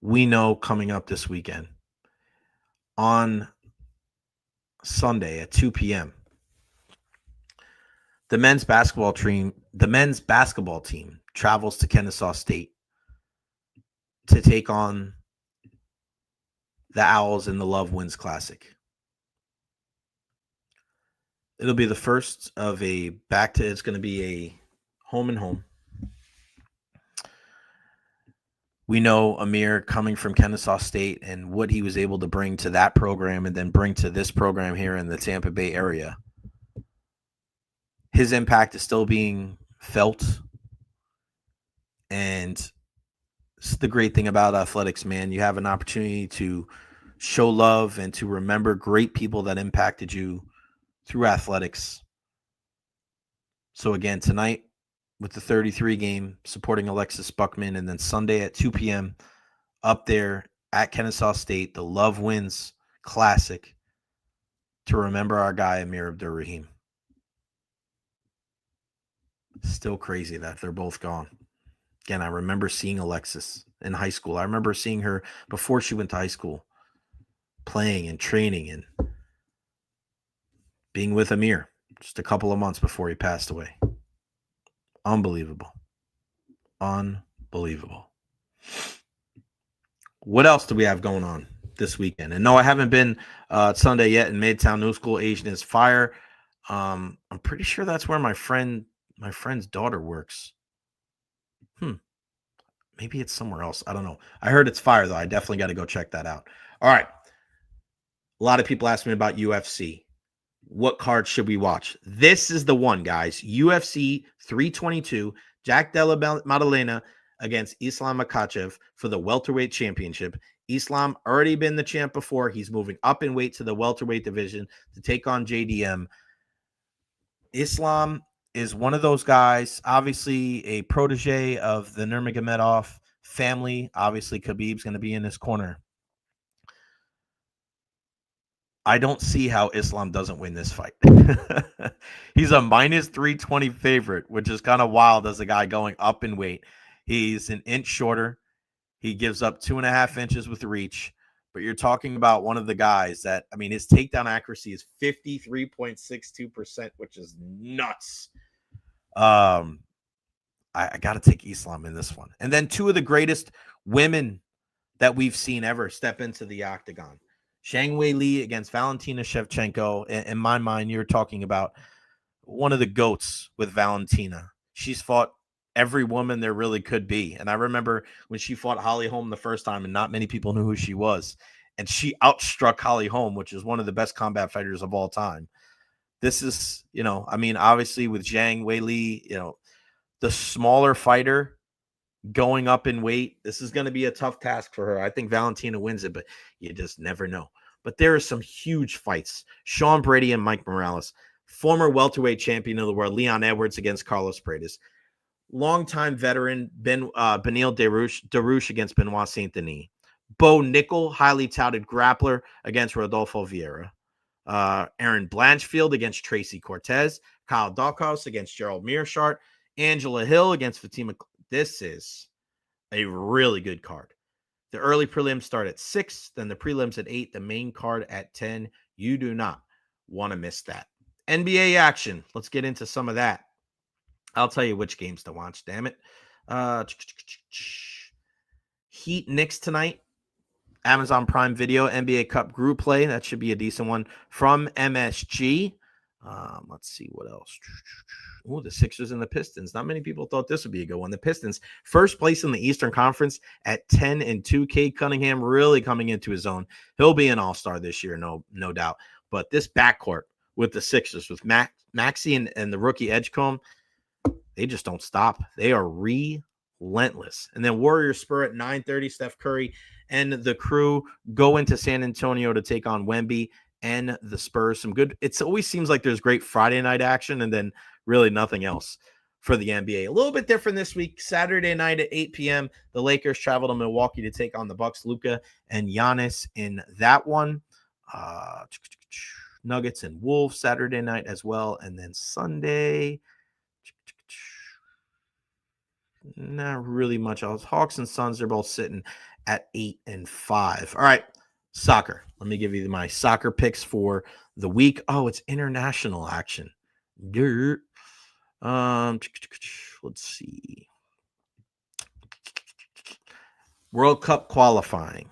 we know coming up this weekend on Sunday at 2 p.m., the men's basketball team travels to Kennesaw State to take on the Owls in the Love Wins Classic. It'll be the first of it's going to be a home and home. We know Amir coming from Kennesaw State and what he was able to bring to that program and then bring to this program here in the Tampa Bay area. His impact is still being felt. And it's the great thing about athletics, man. You have an opportunity to show love and to remember great people that impacted you through athletics. So again, tonight with the 33 game, supporting Alexis Buckman, and then Sunday at 2 p.m. up there at Kennesaw State, the Love Wins Classic, to remember our guy, Amir Abdur-Rahim. Still crazy that they're both gone. Again, I remember seeing Alexis in high school. I remember seeing her before she went to high school, playing and training and being with Amir just a couple of months before he passed away. Unbelievable. What else do we have going on this weekend? And no, I haven't been Sunday yet in Midtown New School. Asian is Fire. I'm pretty sure that's where my friend's daughter works. Maybe it's somewhere else. I don't know. I heard it's fire, though. I definitely got to go check that out. All right. A lot of people ask me about UFC. What card should we watch? This is the one, guys. UFC 322, Jack Della Maddalena against Islam Makhachev for the welterweight championship. Islam already been the champ before. He's moving up in weight to the welterweight division to take on JDM. Islam is one of those guys, obviously a protege of the Nurmagomedov family. Obviously, Khabib's going to be in his corner. I don't see how Islam doesn't win this fight. He's a minus 320 favorite, which is kind of wild as a guy going up in weight. He's an inch shorter. He gives up 2.5 inches with reach. But you're talking about one of the guys that, I mean, his takedown accuracy is 53.62%, which is nuts. I got to take Islam in this one. And then two of the greatest women that we've seen ever step into the octagon. Zhang Weili against Valentina Shevchenko. In my mind, you're talking about one of the GOATs with Valentina. She's fought every woman there really could be. And I remember when she fought Holly Holm the first time, and not many people knew who she was. And she outstruck Holly Holm, which is one of the best combat fighters of all time. This is, I mean, obviously with Zhang Weili, the smaller fighter going up in weight, this is going to be a tough task for her. I think Valentina wins it, but you just never know. But there are some huge fights. Sean Brady and Mike Morales, former welterweight champion of the world, Leon Edwards against Carlos Paredes, longtime veteran Beneil Dariush against Benoit Saint-Denis, Bo Nickel, highly touted grappler against Rodolfo Vieira, Aaron Blanchfield against Tracy Cortez, Kyle Daukaus against Gerald Mearshart, Angela Hill against Fatima. This is a really good card. The early prelims start at 6, then the prelims at 8, the main card at 10. You do not want to miss that. NBA action. Let's get into some of that. I'll tell you which games to watch, damn it. Heat Knicks tonight. Amazon Prime Video, NBA Cup group play. That should be a decent one from MSG. Let's see what else. Oh, the Sixers and the Pistons. Not many people thought this would be a good one. The Pistons, first place in the Eastern Conference at 10-2. Cade Cunningham really coming into his own. He'll be an all-star this year, no doubt. But this backcourt with the Sixers, with Maxey and the rookie Edgecombe, they just don't stop. They are relentless. And then Warriors Spur at 9:30. Steph Curry and the crew go into San Antonio to take on Wemby and the Spurs. Some good. It always seems like there's great Friday night action and then really nothing else for the NBA. A little bit different this week. Saturday night at 8 p.m., the Lakers travel to Milwaukee to take on the Bucks. Luka and Giannis in that one. Nuggets and Wolves Saturday night as well. And then Sunday, not really much else. Hawks and Suns are both sitting at 8 and 5. All right. Soccer. Let me give you my soccer picks for the week. Oh, it's international action. Let's see. World Cup qualifying.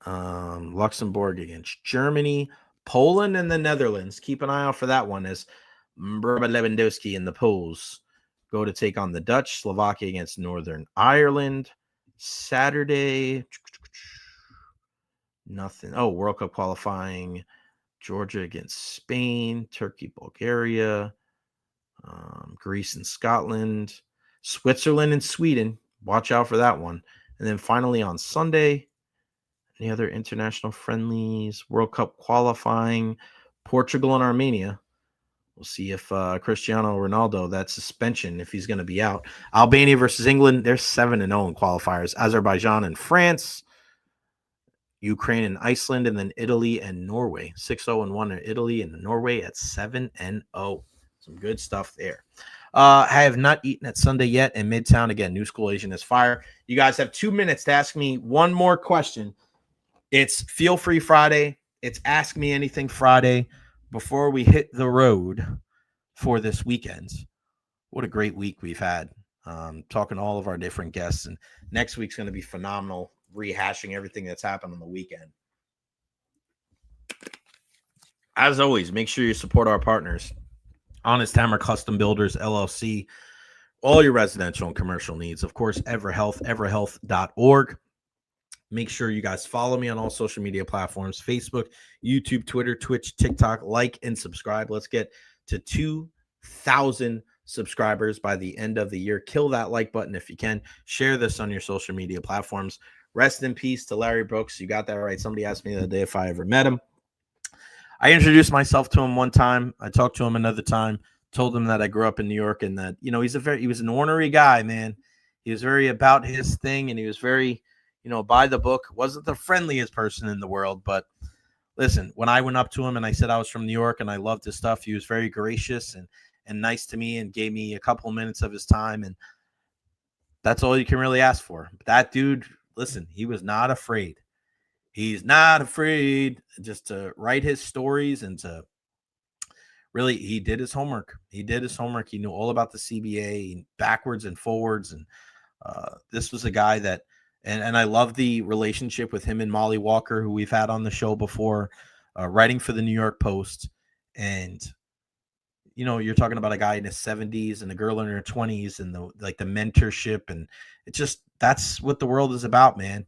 Luxembourg against Germany, Poland, and the Netherlands. Keep an eye out for that one as Robert Lewandowski and the Poles go to take on the Dutch. Slovakia against Northern Ireland. Saturday. Nothing. Oh, World Cup qualifying. Georgia against Spain, Turkey, Bulgaria, Greece and Scotland, Switzerland and Sweden. Watch out for that one. And then finally on Sunday, any other international friendlies, World Cup qualifying, Portugal and Armenia. We'll see if Cristiano Ronaldo, that suspension, if he's going to be out. Albania versus England, they're 7-0 in qualifiers. Azerbaijan and France. Ukraine and Iceland, and then Italy and Norway. 6-0-1 in Italy and Norway at 7-0. Some good stuff there. I have not eaten at Sunday yet in Midtown. Again, New School Asian is fire. You guys have 2 minutes to ask me one more question. It's Feel Free Friday. It's Ask Me Anything Friday before we hit the road for this weekend. what a great week we've had. Talking to all of our different guests, and next week's going to be phenomenal, rehashing everything that's happened on the weekend. As always, make sure you support our partners. Honest Hammer Custom Builders, LLC, all your residential and commercial needs. Of course, EverHealth, everhealth.org. Make sure you guys follow me on all social media platforms, Facebook, YouTube, Twitter, Twitch, TikTok. Like and subscribe. Let's get to 2,000 subscribers by the end of the year. Kill that like button if you can. Share this on your social media platforms. Rest in peace to Larry Brooks. You got that right. Somebody asked me the other day if I ever met him. I introduced myself to him one time. I talked to him another time. Told him that I grew up in New York and that, he was an ornery guy, man. He was very about his thing, and he was very, by the book. Wasn't the friendliest person in the world, but listen, when I went up to him and I said I was from New York and I loved his stuff, he was very gracious and nice to me and gave me a couple of minutes of his time. And that's all you can really ask for. That dude, listen, he was not afraid. He's not afraid just to write his stories and to really, he did his homework. He knew all about the CBA backwards and forwards. And this was a guy that, and I love the relationship with him and Molly Walker, who we've had on the show before, writing for the New York Post. And, you're talking about a guy in his 70s and a girl in her 20s and the mentorship. And it's just, that's what the world is about, man.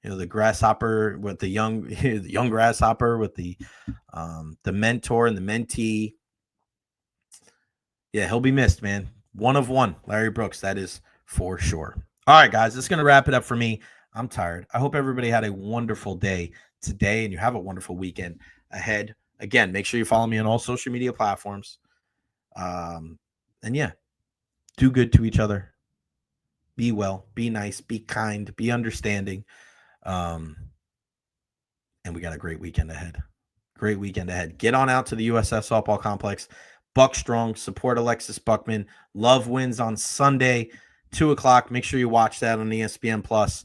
The grasshopper with the young grasshopper with the mentor and the mentee. Yeah, he'll be missed, man. One of one, Larry Brooks. That is for sure. All right, guys, that's going to wrap it up for me. I'm tired. I hope everybody had a wonderful day today and you have a wonderful weekend ahead. Again, make sure you follow me on all social media platforms. And yeah, do good to each other. Be well, be nice, be kind, be understanding. And we got a great weekend ahead. Get on out to the USF Softball Complex. Buck Strong, support Alexis Buckman. Love wins on Sunday, 2:00. Make sure you watch that on ESPN Plus.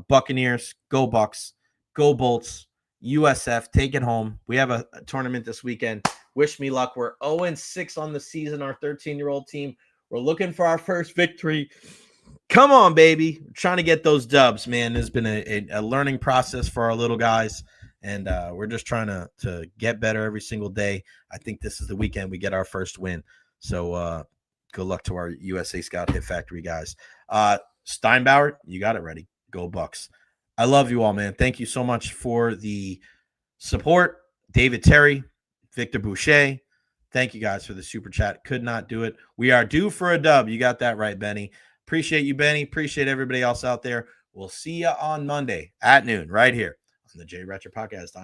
Buccaneers, go Bucks, go Bolts. USF, take it home. We have a tournament this weekend. Wish me luck. We're 0-6 on the season, our 13-year-old team. We're looking for our first victory. Come on, baby. We're trying to get those dubs, man. There's been a learning process for our little guys, and we're just trying to get better every single day. I think this is the weekend we get our first win. So good luck to our USA Scout Hit Factory guys. Steinbauer, you got it ready. Go Bucks. I love you all, man. Thank you so much for the support. David Terry, Victor Boucher, thank you guys for the super chat. Could not do it. We are due for a dub. You got that right, Benny. Appreciate you, Benny. Appreciate everybody else out there. We'll see you on Monday at noon right here on the Jay Recher Podcast.